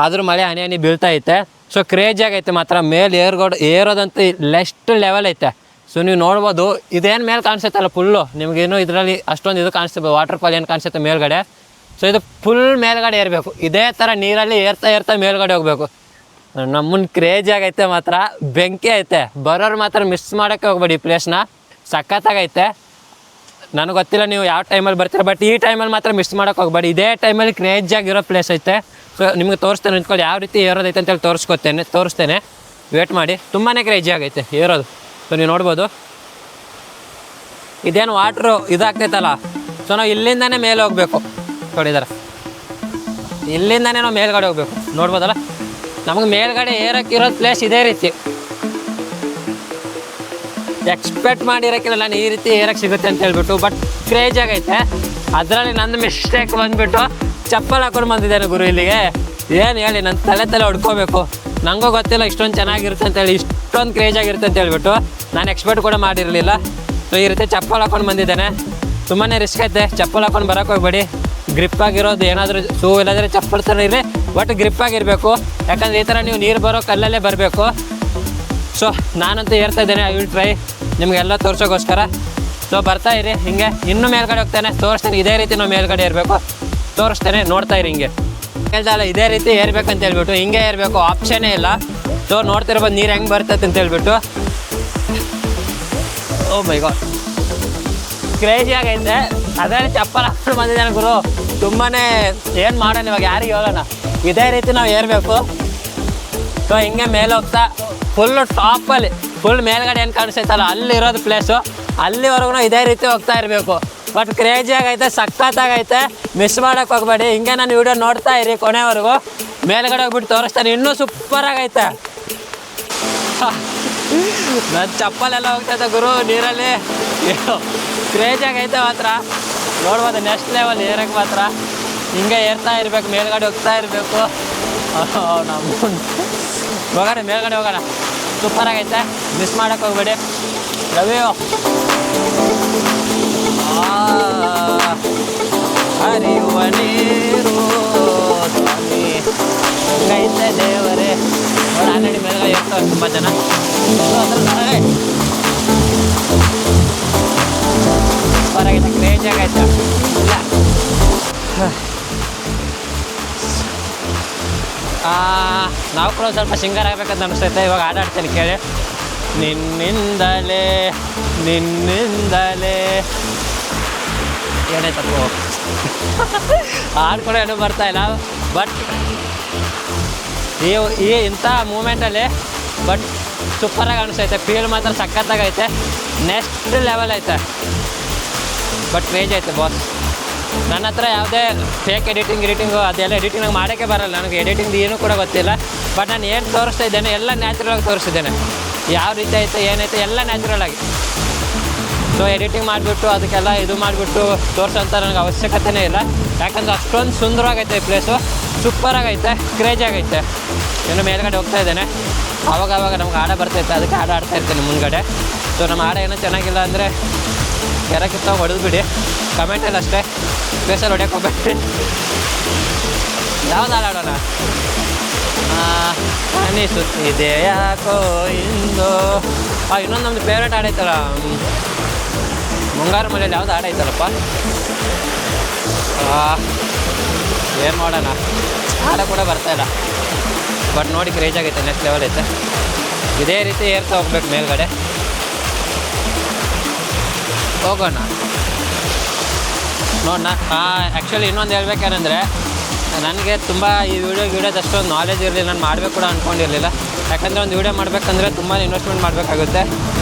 ಆದರೂ ಮಳೆ ಹನಿ ಬೀಳ್ತಾ ಐತೆ. ಸೊ ಕ್ರೇಜಿಯಾಗೈತೆ ಮಾತ್ರ. ಮೇಲೆ ಏರೋದಂತೂ ಲೆಸ್ಟ್ ಲೆವೆಲ್ ಐತೆ. ಸೊ ನೀವು ನೋಡ್ಬೋದು, ಇದೇನು ಮೇಲೆ ಕಾಣಿಸುತ್ತಲ್ಲ ಫುಲ್ಲು, ನಿಮಗೇನು ಇದರಲ್ಲಿ ಅಷ್ಟೊಂದು ಇದು ಕಾಣಿಸ್ತೀವಿ, ವಾಟರ್ ಫಾಲ್ ಏನು ಕಾಣಿಸುತ್ತೆ ಮೇಲ್ಗಡೆ. ಸೊ ಇದು ಫುಲ್ ಮೇಲ್ಗಡೆ ಏರಬೇಕು. ಇದೇ ಥರ ನೀರಲ್ಲಿ ಏರ್ತಾ ಮೇಲ್ಗಡೆ ಹೋಗಬೇಕು. ನಮ್ಮನ್ನು ಕ್ರೇಜಿ ಆಗೈತೆ ಮಾತ್ರ, ಬೆಂಕಿ ಐತೆ. ಬರೋರು ಮಾತ್ರ ಮಿಸ್ ಮಾಡೋಕ್ಕೆ ಹೋಗ್ಬೇಡಿ ಈ ಪ್ಲೇಸ್ನ, ಸಖತ್ತಾಗೈತೆ. ನನಗೆ ಗೊತ್ತಿಲ್ಲ ನೀವು ಯಾವ ಟೈಮಲ್ಲಿ ಬರ್ತೀರ, ಬಟ್ ಈ ಟೈಮಲ್ಲಿ ಮಾತ್ರ ಮಿಸ್ ಮಾಡೋಕ್ಕೆ ಹೋಗ್ಬೇಡಿ. ಇದೇ ಟೈಮಲ್ಲಿ ಕ್ರೇಜಿಯಾಗಿರೋ ಪ್ಲೇಸ್ ಐತೆ. ಸೊ ನಿಮಗೆ ತೋರಿಸ್ತೇನೆ, ನಿಂತ್ಕೊಳ್ಳಿ ಯಾವ ರೀತಿ ಏರೋದೈತೆ ಅಂತೇಳಿ ತೋರಿಸ್ತೇನೆ. ವೇಟ್ ಮಾಡಿ. ತುಂಬಾ ಕ್ರೇಜಿ ಆಗೈತೆ ಏರೋದು. ಸೊ ನೀವು ನೋಡ್ಬೋದು, ಇದೇನು ವಾಟ್ರು ಇದಾಗ್ತೈತಲ್ಲ. ಸೊ ನಾವು ಇಲ್ಲಿಂದನೇ ಮೇಲೆ ಹೋಗಬೇಕು. ನೋಡಿದಾರೆ, ಇಲ್ಲಿಂದನೇ ನಾವು ಮೇಲ್ಗಡೆ ಹೋಗ್ಬೇಕು. ನೋಡ್ಬೋದಲ್ಲ, ನಮಗೆ ಮೇಲ್ಗಡೆ ಏರೋಕ್ಕಿರೋದು ಪ್ಲೇಸ್ ಇದೇ ರೀತಿ. ಎಕ್ಸ್ಪೆಕ್ಟ್ ಮಾಡಿರೋಕ್ಕಿರಲ್ಲ ನಾನು ಈ ರೀತಿ ಏರಕ್ಕೆ ಸಿಗುತ್ತೆ ಅಂತ ಹೇಳ್ಬಿಟ್ಟು. ಬಟ್ ಕ್ರೇಜ್ ಆಗೈತೆ. ಅದರಲ್ಲಿ ನಂದು ಮಿಸ್ಟೇಕ್ ಬಂದುಬಿಟ್ಟು ಚಪ್ಪಲ್ ಹಾಕೊಂಡು ಬಂದಿದ್ದೇನೆ ಗುರು ಇಲ್ಲಿಗೆ. ಏನು ಹೇಳಿ, ನನ್ನ ತಲೆ ಹೊಡ್ಕೋಬೇಕು. ನನಗೂ ಗೊತ್ತಿಲ್ಲ ಇಷ್ಟೊಂದು ಚೆನ್ನಾಗಿರುತ್ತೆ ಅಂತೇಳಿ, ಇಷ್ಟೊಂದು ಕ್ರೇಜ್ ಆಗಿರುತ್ತೆ ಅಂತ ಹೇಳ್ಬಿಟ್ಟು. ನಾನು ಎಕ್ಸ್ಪೆಕ್ಟ್ ಕೂಡ ಮಾಡಿರಲಿಲ್ಲ. ಸೊ ಈ ರೀತಿ ಚಪ್ಪಲ್ ಹಾಕೊಂಡು ಬಂದಿದ್ದೇನೆ. ತುಂಬಾ ರಿಸ್ಕ್ ಐತೆ. ಚಪ್ಪಲ್ ಹಾಕೊಂಡು ಬರೋಕ್ಕೆ ಹೋಗ್ಬೇಡಿ. ಗ್ರಿಪ್ ಆಗಿರೋದು ಏನಾದರೂ ಶೂ ಇಲ್ಲಾಂದರೆ ಚಪ್ಪಲ್ ಥರ ಇರಲಿ, ಬಟ್ ಗ್ರಿಪ್ ಆಗಿರಬೇಕು. ಯಾಕಂದರೆ ಈ ಥರ ನೀವು ನೀರು ಬರೋ ಕಲ್ಲಲ್ಲೇ ಬರಬೇಕು. ಸೊ ನಾನಂತೂ ಏರ್ತಾ ಇದ್ದೇನೆ. ಐ ವಿಲ್ ಟ್ರೈ ನಿಮಗೆಲ್ಲ ತೋರ್ಸೋಕ್ಕೋಸ್ಕರ. ಸೊ ಬರ್ತಾ ಇರಿ ಹಿಂಗೆ. ಇನ್ನೂ ಮೇಲ್ಗಡೆ ಹೋಗ್ತೇನೆ, ತೋರಿಸ್ತೇನೆ. ಇದೇ ರೀತಿ ನಾವು ಮೇಲ್ಗಡೆ ಇರಬೇಕು, ತೋರಿಸ್ತೇನೆ. ನೋಡ್ತಾ ಇರಿ ಹಿಂಗೆ. ಹೇಳ್ದಲ್ಲ ಇದೇ ರೀತಿ ಏರ್ಬೇಕಂತ ಹೇಳ್ಬಿಟ್ಟು, ಹಿಂಗೆ ಏರಬೇಕು, ಆಪ್ಷನ್ನೇ ಇಲ್ಲ. ಸೊ ನೋಡ್ತಿರ್ಬೋದು ನೀರು ಹೆಂಗೆ ಬರ್ತೈತೆ ಅಂತ ಹೇಳ್ಬಿಟ್ಟು. ಓ ಮೈ ಗಾಡ್, ಕ್ರೇಜಿ ಆಗೈತೆ. ಅದರಲ್ಲಿ ಚಪ್ಪಲ್ ಹಾಕೊಂಡು ಬಂದಿದ್ದಾನೆ ಗುರು. ತುಂಬಾ ಏನು ಮಾಡೋಣ ಇವಾಗ, ಯಾರಿಗೆ ಹೇಳೋಣ. ಇದೇ ರೀತಿ ನಾವು ಏರಬೇಕು. ಸೊ ಹಿಂಗೆ ಮೇಲೆ ಹೋಗ್ತಾ ಫುಲ್ಲು ಟಾಪಲ್ಲಿ, ಫುಲ್ ಮೇಲ್ಗಡೆ ಏನು ಕಾಣಿಸ್ತೈತಲ್ಲ ಅಲ್ಲಿರೋದು ಪ್ಲೇಸು, ಅಲ್ಲಿವರೆಗೂ ಇದೇ ರೀತಿ ಹೋಗ್ತಾ ಇರಬೇಕು. ಬಟ್ ಕ್ರೇಜಿ ಆಗೈತೆ, ಸಖತ್ತಾಗೈತೆ. ಮಿಸ್ ಮಾಡೋಕ್ಕೆ ಹೋಗ್ಬೇಡಿ. ಹಿಂಗೆ ನಾನು ವೀಡಿಯೋ ನೋಡ್ತಾ ಇರಿ ಕೊನೆವರೆಗೂ. ಮೇಲ್ಗಡೆ ಹೋಗ್ಬಿಟ್ಟು ತೋರಿಸ್ತಾನೆ, ಇನ್ನೂ ಸೂಪರಾಗೈತೆ. ನನ್ನ ಚಪ್ಪಲೆಲ್ಲ ಹೋಗ್ತೈತೆ ಗುರು ನೀರಲ್ಲಿ. ಕ್ರೇಜ್ ಆಗೈತೆ ಮಾತ್ರ. ನೋಡ್ಬೋದು ನೆಕ್ಸ್ಟ್ ಲೆವೆಲ್ ಏರಕ್ಕೆ ಮಾತ್ರ. ಹಿಂಗೆ ಏರ್ತಾ ಇರಬೇಕು, ಮೇಲ್ಗಡೆ ಹೋಗ್ತಾ ಇರಬೇಕು. ನಮ್ಮ ಹೋಗೋಣ, ಮೇಲ್ಗಡೆ ಹೋಗೋಣ. ಸೂಪರಾಗೈತೆ, ಮಿಸ್ ಮಾಡೋಕ್ಕೆ ಹೋಗ್ಬೇಡಿ. ರವಿಯೋ ಹರಿಯುವ ನೀರು ಸ್ವಾಮಿ ಗೈತೆ ದೇವರೇ. ನೋಡಿ ಆಲ್ರೆಡಿ ಮೇಲ್ಗಡೆ ಏರ್ತಾರೆ ತುಂಬ ಜನ. ಸೂಪರಾಗೈತೆ, ಕ್ರೇಜ್ ಆಗೈತೆ. ಇಲ್ಲ ನಾವು ಕೂಡ ಸ್ವಲ್ಪ ಸಿಂಗರ್ ಆಗ್ಬೇಕಂತ ಅನಿಸ್ತೈತೆ. ಇವಾಗ ಆಡ್ತೇನೆ ಕೇಳಿ. ನಿನ್ನಿಂದಲೇ ಏನಾಯ್ತಪ್ಪು ಹಾಡು ಕೂಡ ಏನೂ ಬರ್ತಾಯಿಲ್ಲ. ಬಟ್ ಈ ಇಂಥ ಮೂಮೆಂಟಲ್ಲಿ ಬಟ್ ಸೂಪರಾಗಿ ಅನಿಸ್ತೈತೆ. ಫೀಲ್ ಮಾತ್ರ ಸಖತ್ತಾಗೈತೆ, ನೆಕ್ಸ್ಟ್ ಲೆವೆಲ್ ಐತೆ. ಬಟ್ ಕ್ರೇಜ್ ಐತೆ ಬಾಸ್. ನನ್ನ ಹತ್ರ ಯಾವುದೇ ಫೇಕ್ ಎಡಿಟಿಂಗು ಅದೆಲ್ಲ ಎಡಿಟಿಂಗ್ ನಂಗೆ ಮಾಡೋಕ್ಕೆ ಬರಲ್ಲ. ನನಗೆ ಎಡಿಟಿಂಗ್ ಏನೂ ಕೂಡ ಗೊತ್ತಿಲ್ಲ. ಬಟ್ ನಾನು ಏನು ತೋರಿಸ್ತಾ ಇದ್ದೇನೆ ಎಲ್ಲ ನ್ಯಾಚುರಲಾಗಿ ತೋರಿಸಿದ್ದೇನೆ. ಯಾವ ರೀತಿ ಐತೆ ಏನೈತೆ ಎಲ್ಲ ನ್ಯಾಚುರಲಾಗಿ. ಸೊ ಎಡಿಟಿಂಗ್ ಮಾಡಿಬಿಟ್ಟು ಅದಕ್ಕೆಲ್ಲ ಇದು ಮಾಡಿಬಿಟ್ಟು ತೋರಿಸೋಂಥ ನನಗೆ ಅವಶ್ಯಕತೆಯೇ ಇಲ್ಲ. ಯಾಕಂದ್ರೆ ಅಷ್ಟೊಂದು ಸುಂದರವಾಗೈತೆ ಈ ಪ್ಲೇಸು, ಸೂಪರಾಗೈತೆ, ಕ್ರೇಜ್ ಆಗೈತೆ. ಇನ್ನು ಮೇಲ್ಗಡೆ ಹೋಗ್ತಾ ಇದ್ದೇನೆ. ಆವಾಗ ನಮ್ಗೆ ಹಾಡ ಬರ್ತೈತೆ, ಅದಕ್ಕೆ ಹಾಡು ಆಡ್ತಾ ಇರ್ತೇನೆ ಮುಂದ್ಗಡೆ. ಸೊ ನಮ್ಮ ಹಾಡ ಏನೋ ಚೆನ್ನಾಗಿಲ್ಲ ಅಂದರೆ ಕೆರಕ್ಕಿತ್ತ ಹೊಡೆದ್ಬಿಡಿ, ಕಮೆಂಟಲ್ಲಿ ಅಷ್ಟೇ. ಪ್ಲೇಸಲ್ಲಿ ಹೊಡ್ಯಕ್ಕೆ ಹೋಗ್ಬೇಡಿ. ಯಾವ್ದು ಹಾಡು ಆಡೋಣ? ಅನಿಸುತ್ತಿದೆ ಯಾಕೋ ಇಂದು ಇನ್ನೊಂದು ನಮ್ಮದು ಫೇವ್ರೇಟ್ ಹಾಡು ಐತಲ್ಲ, ಮುಂಗಾರು ಮಳೆಯಲ್ಲಿ ಯಾವ್ದು ಹಾಡು ಐತಲ್ಲಪ್ಪ, ಏನು ಮಾಡೋಣ, ಹಾಡ ಕೂಡ ಬರ್ತಾಯಿಲ್ಲ. ಬಟ್ ನೋಡಿ ಕ್ರೇಜ್ ಆಗೈತೆ, ನೆಕ್ಸ್ಟ್ ಲೆವೆಲ್ ಐತೆ. ಇದೇ ರೀತಿ ಏರ್ತಾ ಹೋಗ್ಬೇಕು ಮೇಲ್ಗಡೆ. ಹೋಗೋಣ ನೋಡೋಣ. ಆ್ಯಕ್ಚುಲಿ ಇನ್ನೊಂದು ಹೇಳ್ಬೇಕೇನೆಂದರೆ, ನನಗೆ ತುಂಬ ಈ ವಿಡಿಯೋದು ಅಷ್ಟೊಂದು ನಾಲೆಜ್ ಇರಲಿಲ್ಲ, ನಾನು ಮಾಡಬೇಕು ಕೂಡ ಅಂದ್ಕೊಂಡಿರಲಿಲ್ಲ. ಯಾಕಂದರೆ ಒಂದು ವೀಡಿಯೋ ಮಾಡಬೇಕಂದ್ರೆ ತುಂಬಾ ಇನ್ವೆಸ್ಟ್ಮೆಂಟ್ ಮಾಡಬೇಕಾಗುತ್ತೆ.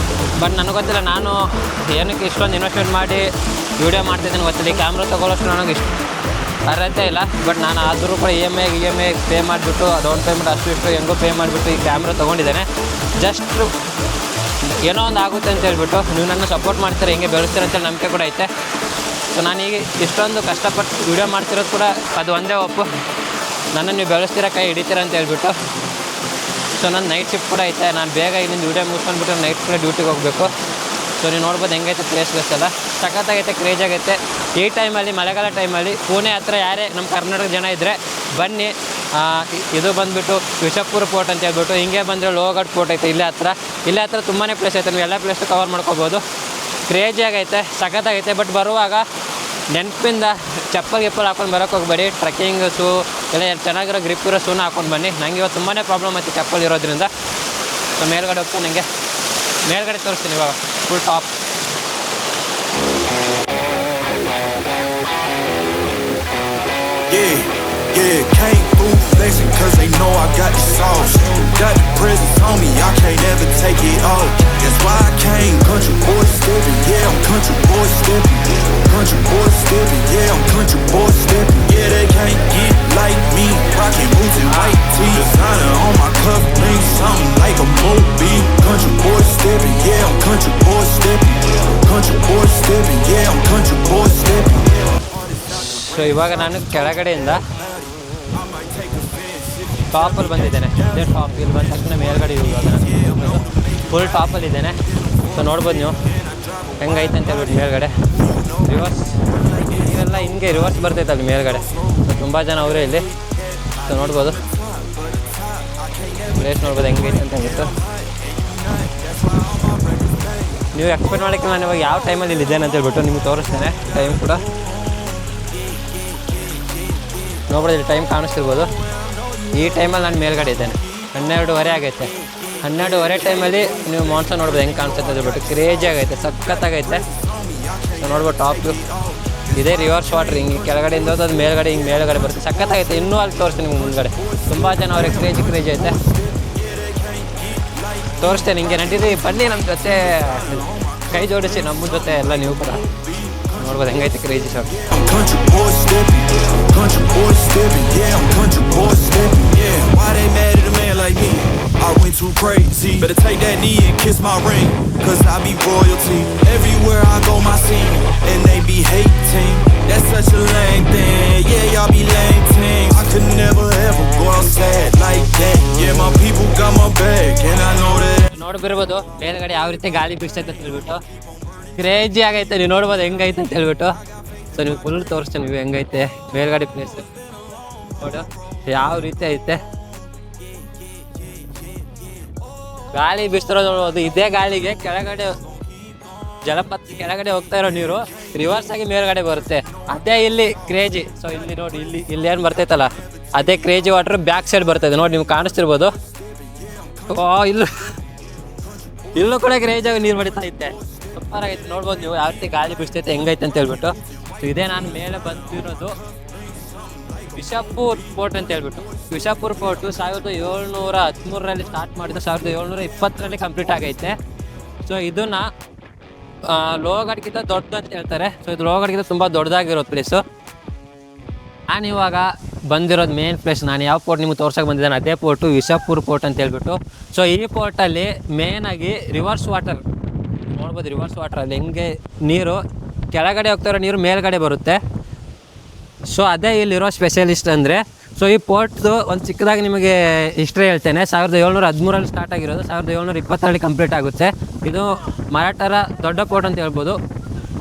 ಬಟ್ ನನಗೆ ಗೊತ್ತಿಲ್ಲ ನಾನು ಏನಕ್ಕೆ ಇಷ್ಟೊಂದು ಇನ್ವೆಸ್ಟ್ಮೆಂಟ್ ಮಾಡಿ ವೀಡಿಯೋ ಮಾಡ್ತಿದ್ದೀನಿ ಗೊತ್ತಿಲ್ಲ. ಈ ಕ್ಯಾಮ್ರಾ ತೊಗೊಳ್ಳೋಷ್ಟು ನನಗೆ ಇಷ್ಟು ಅರ್ಹತೆ ಇಲ್ಲ. ಬಟ್ ನಾನು ಆದರೂ ಕೂಡ ಇ ಎಮ್ ಐ ಪೇ ಮಾಡಿಬಿಟ್ಟು, ಡೌನ್ ಪೇಮೆಂಟ್ ಅಷ್ಟು ಹೆಂಗೋ ಪೇ ಮಾಡಿಬಿಟ್ಟು ಈ ಕ್ಯಾಮ್ರಾ ತೊಗೊಂಡಿದ್ದೇನೆ. ಜಸ್ಟ್ ಏನೋ ಒಂದು ಆಗುತ್ತೆ ಅಂತ ಹೇಳ್ಬಿಟ್ಟು ನೀವು ನನ್ನ ಸಪೋರ್ಟ್ ಮಾಡ್ತೀರ, ಹಿಂಗೆ ಬೆಳೆಸ್ತೀರ ಅಂತೇಳಿ ನಂಬಿಕೆ ಕೂಡ ಐತೆ. ಸೊ ನಾನೀಗ ಇಷ್ಟೊಂದು ಕಷ್ಟಪಟ್ಟು ವೀಡಿಯೋ ಮಾಡ್ತಿರೋದು ಕೂಡ ಅದು ಒಂದೇ ಒಪ್ಪು, ನನ್ನನ್ನು ನೀವು ಬೆಳೆಸ್ತೀರ, ಕೈ ಹಿಡಿತೀರ ಅಂತ ಹೇಳ್ಬಿಟ್ಟು. ಸೊ ನನ್ನ ನೈಟ್ ಶಿಫ್ಟ್ ಕೂಡ ಐತೆ, ನಾನು ಬೇಗ ಇಲ್ಲಿಂದ ವೀಡಿಯೋ ಮುಗಿಸ್ಕೊಂಡ್ಬಿಟ್ಟು ನೈಟ್ ಕೂಡ ಡ್ಯೂಟಿಗೆ ಹೋಗಬೇಕು. ಸೊ ನೀವು ನೋಡ್ಬೋದು ಹೆಂಗೈತೆ ಪ್ಲೇಸ್ಗೆಲ್ಲ ಸಖತ್ತಾಗೈತೆ, ಕ್ರೇಜ್ ಆಗೈತೆ. ಈ ಟೈಮಲ್ಲಿ ಮಳೆಗಾಲ ಟೈಮಲ್ಲಿ ಪುಣೆ ಹತ್ರ ಯಾರೇ ನಮ್ಮ ಕರ್ನಾಟಕ ಜನ ಇದ್ದರೆ ಬನ್ನಿ. ಇದು ಬಂದುಬಿಟ್ಟು ವಿಷಪುರ ಪೋರ್ಟ್ ಅಂತ ಹೇಳ್ಬಿಟ್ಟು, ಹಿಂಗೆ ಬಂದರೆ ಲೋಹಗಢ ಪೋರ್ಟ್ ಐತೆ ಇಲ್ಲೇ ಹತ್ರ ತುಂಬಾ ಪ್ಲೇಸ್ ಐತೆ, ನೀವು ಎಲ್ಲ ಪ್ಲೇಸು ಕವರ್ ಮಾಡ್ಕೋಬೋದು. ಕ್ರೇಜಿ ಆಗೈತೆ, ಸಖತ್ತಾಗೈತೆ. ಬಟ್ ಬರುವಾಗ ನೆನಪಿಂದ ಚಪ್ಪಲ್ ಹಾಕೊಂಡು ಬರೋಕ್ಕೆ ಹೋಗಬೇಡಿ. ಟ್ರೆಕ್ಕಿಂಗ್ ಶೂ ಎಲ್ಲ ಚೆನ್ನಾಗಿರೋ ಗ್ರಿಪ್ ಇರೋ ಶೂನ ಹಾಕೊಂಡು ಬನ್ನಿ. ನನಗೆ ಇವತ್ತು ತುಂಬಾ ಪ್ರಾಬ್ಲಮ್ ಐತೆ ಚಪ್ಪಲ್ ಇರೋದ್ರಿಂದ. ಸೊ ಮೇಲ್ಗಡೆ ಹೋಗ್ತೀನಿ, ನನಗೆ ಮೇಲ್ಗಡೆ ತೋರಿಸ್ತೀನಿ ಇವಾಗ full top. Yeah, can't fool flexing cause they know I got the sauce. Got the presents on me, I can't ever take it off. That's why I came country boy stepping. Yeah, I'm country boy stepping. Country boy stepping. Yeah, I'm country boy stepping. Yeah, they can't get like me. Rockin' boots and white tee. Designer on my cuff, bling something like a movie. Country boy stepping. Yeah, I'm country boy stepping. Country boy stepping. Yeah, I'm country boy stepping. So ಇವಾಗ ನಾನು ಕೆಳಗಡೆಯಿಂದ ಟಾಪಲ್ಲಿ ಬಂದಿದ್ದೇನೆ. ಇದೇ top, ಇಲ್ಲಿ ಬಂದ ತಕ್ಷಣ ಮೇಲ್ಗಡೆ ಇವಾಗ ನಾನು ಫುಲ್ ಟಾಪಲ್ಲಿದ್ದೇನೆ. ಸೊ ನೋಡ್ಬೋದು ನೀವು ಹೆಂಗೈತೆ ಅಂತ ಹೇಳ್ಬಿಟ್ಟು ಮೇಲ್ಗಡೆ ರಿವರ್ಸ್ ಇವೆಲ್ಲ ಹಿಂಗೆ ರಿವರ್ಸ್ ಬರ್ತೈತೆ ಅಲ್ಲಿ ಮೇಲ್ಗಡೆ. ಸೊ ತುಂಬ ಜನ ಅವರೇ ಇಲ್ಲಿ. ಸೊ ನೋಡ್ಬೋದು ಪ್ಲೇಸ್ ನೋಡ್ಬೋದು ಹೆಂಗೈತೆ ಅಂತ ಹೇಳ್ಬಿಟ್ಟು. ನೀವು ಎಕ್ಸ್ಪೆಕ್ಟ್ ಮಾಡೋಕ್ಕೆ ನಾನು ಇವಾಗ ಯಾವ ಟೈಮಲ್ಲಿ ಇಲ್ಲಿ ಇದ್ದೇನೆ ಅಂತ ಹೇಳ್ಬಿಟ್ಟು ನಿಮ್ಗೆ ತೋರಿಸ್ತೇನೆ. ಟೈಮ್ ಕೂಡ ನೋಡ್ಬೋದು, ಇಲ್ಲಿ ಟೈಮ್ ಕಾಣಿಸ್ತಿರ್ಬೋದು. ಈ ಟೈಮಲ್ಲಿ ನಾನು ಮೇಲ್ಗಡೆ ಇದ್ದೇನೆ, 12:30 ಆಗೈತೆ. 12:30 ಟೈಮಲ್ಲಿ ನೀವು ಮಾನ್ಸೂನ್ ನೋಡ್ಬೋದು ಹೆಂಗೆ ಕಾಣಿಸುತ್ತೆ ಅಂದ್ಬಿಟ್ಟು. ಕ್ರೇಜಿ ಆಗೈತೆ, ಸಖತ್ತಾಗೈತೆ. ಸೊ ನೋಡ್ಬೋದು ಟಾಪ್ ಇದೇ ರಿವರ್ಸ್ ವಾಟ್ರ್, ಹಿಂಗೆ ಕೆಳಗಡೆಯಿಂದ ಅದು ಮೇಲ್ಗಡೆ ಹಿಂಗೆ ಮೇಲ್ಗಡೆ ಬರುತ್ತೆ, ಸಖತ್ತಾಗೈತೆ. ಇನ್ನೂ ಅಲ್ಲಿ ತೋರಿಸ್ತೀನಿ ನಿಮ್ಗೆ ಮುಂದ್ಗಡೆ ತುಂಬ ಜನ ಅವ್ರಿಗೆ ಕ್ರೇಜಿ ಐತೆ. ತೋರಿಸ್ತೇನೆ ಹಿಂಗೆ ನಡೀರಿ, ಬನ್ನಿ ನಮ್ಮ ಜೊತೆ ಕೈ ಜೋಡಿಸಿ, ನಮ್ಮ ಜೊತೆ ಎಲ್ಲ ನೀವು ಕೂಡ ನೋಡ್ಬೋದು ಹೆಂಗೈತೆ crazy shot. Country boy stepping, country boy stepping, yeah, I'm country boy stepping, yeah. Why they mad at a man like me? I went too crazy. Better take that knee and kiss my ring, cause I be royalty. Everywhere I go, my scene, and they be hating. That's such a lame thing, yeah, y'all be lame team. I could never ever go outside like that. Yeah, my people got my back, and I know that. ನೋಡ್ಬಿರ್ಬೋದು ಮೇಲ್ಗಡೆ ಯಾವ ರೀತಿ ಗಾಳಿ ಬೀಸ್ತೈತೆ ಅಂತ ಹೇಳ್ಬಿಟ್ಟು. Crazy ಆಗೈತೆ, ನೀವು ನೋಡ್ಬೋದು ಹೆಂಗೈತೆ ಅಂತ ಹೇಳ್ಬಿಟ್ಟು. ಸೊ ನೀವು ಫುಲ್ ತೋರಿಸ್ತೇನೆ ನೀವು ಹೆಂಗೈತೆ ಮೇಲ್ಗಡೆ ಪ್ಲೇಸ್ ನೋಡು ಯಾವ ರೀತಿ ಐತೆ. ಗಾಳಿ ಬೀಸ್ತಿರೋದು ನೋಡ್ಬೋದು. ಇದೇ ಗಾಳಿಗೆ ಕೆಳಗಡೆ ಜಲಪಾತ ಕೆಳಗಡೆ ಹೋಗ್ತಾ ಇರೋ ನೀರು ರಿವರ್ಸ್ ಆಗಿ ಮೇಲ್ಗಡೆ ಬರುತ್ತೆ. ಅದೇ ಇಲ್ಲಿ ಕ್ರೇಜಿ. ಸೊ ಇಲ್ಲಿ ನೋಡಿ, ಇಲ್ಲಿ ಏನು ಬರ್ತೈತಲ್ಲ ಅದೇ ಕ್ರೇಜಿ ವಾಟರ್ ಬ್ಯಾಕ್ ಸೈಡ್ ಬರ್ತದೆ ನೋಡಿ, ನಿಮ್ಗೆ ಕಾಣಿಸ್ತಿರ್ಬೋದು. ಇಲ್ಲೂ ಕೂಡ ಕ್ರೇಜಾಗಿ ನೀರು ಬಡಿತಾ ಐತೆ, ಸೂಪರ್ ಆಗೈತೆ. ನೋಡ್ಬೋದು ನೀವು ಯಾವ ರೀತಿ ಗಾಳಿ ಬೀಸ್ತೈತೆ ಹೆಂಗೈತೆ ಅಂತ ಹೇಳ್ಬಿಟ್ಟು. ಸೊ ಇದೇ ನಾನು ಮೇಲೆ ಬಂದಿರೋದು ವಿಷಪುರ್ ಪೋರ್ಟ್ ಅಂತ ಹೇಳ್ಬಿಟ್ಟು. ವಿಷಪುರ್ ಪೋರ್ಟು 1713 ಸ್ಟಾರ್ಟ್ ಮಾಡಿದ್ದು, 1720 ಕಂಪ್ಲೀಟ್ ಆಗೈತೆ. ಸೊ ಇದನ್ನು ಲೋಹಗಢಕ್ಕಿಂತ ದೊಡ್ಡದು ಅಂತ ಹೇಳ್ತಾರೆ. ಸೊ ಇದು ಲೋಹಗಢಕ್ಕಿಂತ ತುಂಬ ದೊಡ್ಡದಾಗಿರೋದು ಪ್ಲೇಸು. ನಾನು ಇವಾಗ ಬಂದಿರೋದು ಮೇನ್ ಪ್ಲೇಸ್, ನಾನು ಯಾವ ಪೋರ್ಟ್ ನಿಮ್ಗೆ ತೋರ್ಸೋಕೆ ಬಂದಿದ್ದೇನೆ ಅದೇ ಪೋರ್ಟು ವಿಷಪುರ್ ಪೋರ್ಟ್ ಅಂತ ಹೇಳ್ಬಿಟ್ಟು. ಸೊ ಈ ಪೋರ್ಟಲ್ಲಿ ಮೇನಾಗಿ ರಿವರ್ಸ್ ವಾಟರ್ ನೋಡ್ಬೋದು. ರಿವರ್ಸ್ ವಾಟ್ರಲ್ಲಿ ಹೆಂಗೆ ನೀರು ಕೆಳಗಡೆ ಹೋಗ್ತಾರೋ ನೀರು ಮೇಲ್ಗಡೆ ಬರುತ್ತೆ. ಸೊ ಅದೇ ಇಲ್ಲಿರೋ ಸ್ಪೆಷಲಿಸ್ಟ್ ಅಂದರೆ. ಸೊ ಈ ಪೋರ್ಟ್ದು ಒಂದು ಚಿಕ್ಕದಾಗಿ ನಿಮಗೆ ಹಿಸ್ಟ್ರಿ ಹೇಳ್ತೇನೆ. 1713 ಸ್ಟಾರ್ಟ್ ಆಗಿರೋದು, 1722 ಕಂಪ್ಲೀಟ್ ಆಗುತ್ತೆ. ಇದು ಮರಾಠರ ದೊಡ್ಡ ಪೋರ್ಟ್ ಅಂತ ಹೇಳ್ಬೋದು.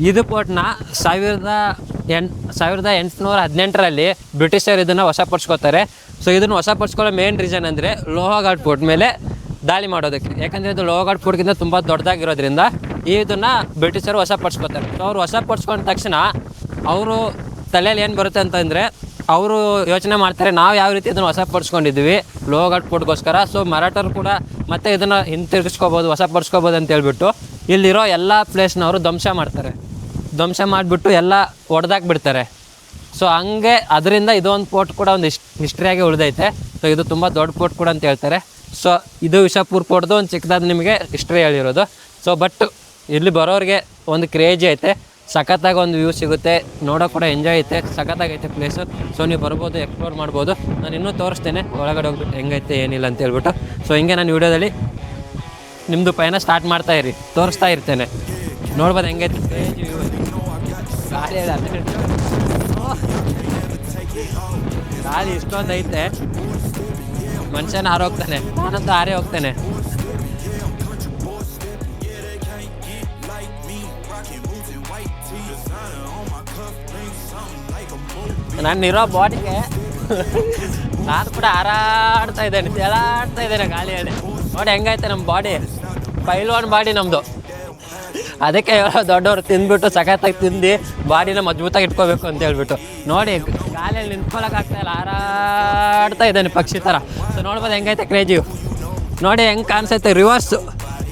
ಇದು ಪೋರ್ಟ್ನ 1818 ಬ್ರಿಟಿಷರು ಇದನ್ನು ವಶಪಡಿಸ್ಕೋತಾರೆ. ಸೊ ಇದನ್ನು ವಶಪಡಿಸ್ಕೊಳ್ಳೋ ಮೇನ್ ರೀಸನ್ ಅಂದರೆ ಲೋಹಗಢ ಪೋರ್ಟ್ ಮೇಲೆ ದಾಳಿ ಮಾಡೋದಕ್ಕೆ. ಯಾಕಂದರೆ ಇದು ಲೋಹಗಢ ಫೋರ್ಟ್ಗಿಂತ ತುಂಬ ದೊಡ್ಡದಾಗಿರೋದ್ರಿಂದ ಇದನ್ನು ಬ್ರಿಟಿಷರು ವಶಪಡಿಸ್ಕೊತಾರೆ. ಸೊ ಅವ್ರು ವಶಪಡಿಸ್ಕೊಂಡ ತಕ್ಷಣ ಅವರು ತಲೆಯಲ್ಲಿ ಏನು ಬರುತ್ತೆ ಅಂತಂದರೆ ಅವರು ಯೋಚನೆ ಮಾಡ್ತಾರೆ, ನಾವು ಯಾವ ರೀತಿ ಇದನ್ನು ವಶಪಡಿಸ್ಕೊಂಡಿದ್ವಿ ಲೋಹಗಢ ಫೋರ್ಟ್ಗೋಸ್ಕರ, ಸೊ ಮರಾಠರು ಕೂಡ ಮತ್ತೆ ಇದನ್ನು ಹಿಂತಿರುಗಿಸ್ಕೋಬೋದು, ವಶಪಡಿಸ್ಕೋಬೋದು ಅಂತ ಹೇಳ್ಬಿಟ್ಟು ಇಲ್ಲಿರೋ ಎಲ್ಲ ಪ್ಲೇಸ್ನವರು ಧ್ವಂಸ ಮಾಡ್ತಾರೆ. ಧ್ವಂಸ ಮಾಡಿಬಿಟ್ಟು ಎಲ್ಲ ಒಡೆದಾಕ್ಬಿಡ್ತಾರೆ. ಸೊ ಹಂಗೆ ಅದರಿಂದ ಇದೊಂದು ಫೋರ್ಟ್ ಕೂಡ ಒಂದು ಹಿಸ್ಟ್ರಿಯಾಗಿ ಉಳಿದೈತೆ. ಸೊ ಇದು ತುಂಬ ದೊಡ್ಡ ಫೋರ್ಟ್ ಕೂಡ ಅಂತ ಹೇಳ್ತಾರೆ. ಸೊ ಇದು ವಿಷಾಪುರ್ ಫೋರ್ಟ್ದು ಒಂದು ಚಿಕ್ಕದಾದ ನಿಮಗೆ ಹಿಸ್ಟ್ರಿ ಹೇಳಿರೋದು. ಸೊ ಬಟ್ ಇಲ್ಲಿ ಬರೋರಿಗೆ ಒಂದು ಕ್ರೇಜಿ ಐತೆ, ಸಖತ್ತಾಗಿ ಒಂದು ವ್ಯೂ ಸಿಗುತ್ತೆ, ನೋಡೋ ಕೂಡ ಎಂಜಾಯ್ ಐತೆ, ಸಖತ್ತಾಗೈತೆ ಪ್ಲೇಸು. ಸೊ ನೀವು ಬರ್ಬೋದು, ಎಕ್ಸ್ಪ್ಲೋರ್ ಮಾಡ್ಬೋದು. ನಾನು ಇನ್ನೂ ತೋರಿಸ್ತೇನೆ ಒಳಗಡೆ ಹೋಗ್ಬಿಟ್ಟು ಹೆಂಗೈತೆ ಏನಿಲ್ಲ ಅಂತ ಹೇಳ್ಬಿಟ್ಟು. ಸೊ ಹಿಂಗೆ ನಾನು ವೀಡಿಯೋದಲ್ಲಿ ನಿಮ್ಮದು ಪಯಣ ಸ್ಟಾರ್ಟ್ ಮಾಡ್ತಾ ಇರಿ, ತೋರಿಸ್ತಾ ಇರ್ತೇನೆ. ನೋಡ್ಬೋದು ಹೆಂಗೈತೆ ಕ್ರೇಜಿ ವ್ಯೂ. ಗಾಳಿ ಗಾಳಿ ಇಷ್ಟೊಂದು ಐತೆ, ಮನುಷ್ಯನ ಹಾರೋಗ್ತಾನೆ, ನಾನಂತೂ ಹಾರೇ ಹೋಗ್ತಾನೆ. ನಾನಿರೋ ಬಾಡಿಗೆ ನಾನು ಕೂಡ ಹಾರಾಡ್ತಾ ಇದ್ದೇನೆ, ತೇಲಾಡ್ತಾ ಇದ್ದೇನೆ ಗಾಳಿಯಲ್ಲಿ. ನೋಡಿ ಹೆಂಗೈತೆ ನಮ್ಮ ಬಾಡಿ, ಪೈಲ್ವಾನ್ ಬಾಡಿ ನಮ್ಮದು. ಅದಕ್ಕೆ ದೊಡ್ಡವರು ತಿಂದ್ಬಿಟ್ಟು ಸಖತ್ತಾಗಿ ತಿಂದು ಬಾಡಿನ ಮಜಬೂತಾಗಿ ಇಟ್ಕೋಬೇಕು ಅಂತ ಹೇಳ್ಬಿಟ್ಟು. ನೋಡಿ ಗಾಳಿಯಲ್ಲಿ ನಿಂತ್ಕೊಳ್ಳೋಕ್ಕಾಗ್ತಾಯಿಲ್ಲ, ಹಾರಾಡ್ತಾ ಇದ್ದಾನೆ ಪಕ್ಷಿ ಥರ. ಸೊ ನೋಡ್ಬೋದು ಹೆಂಗೈತೆ ಕ್ರೇಜಿ. ನೋಡಿ ಹೆಂಗೆ ಕಾಣಿಸೈತೆ, ರಿವರ್ಸ್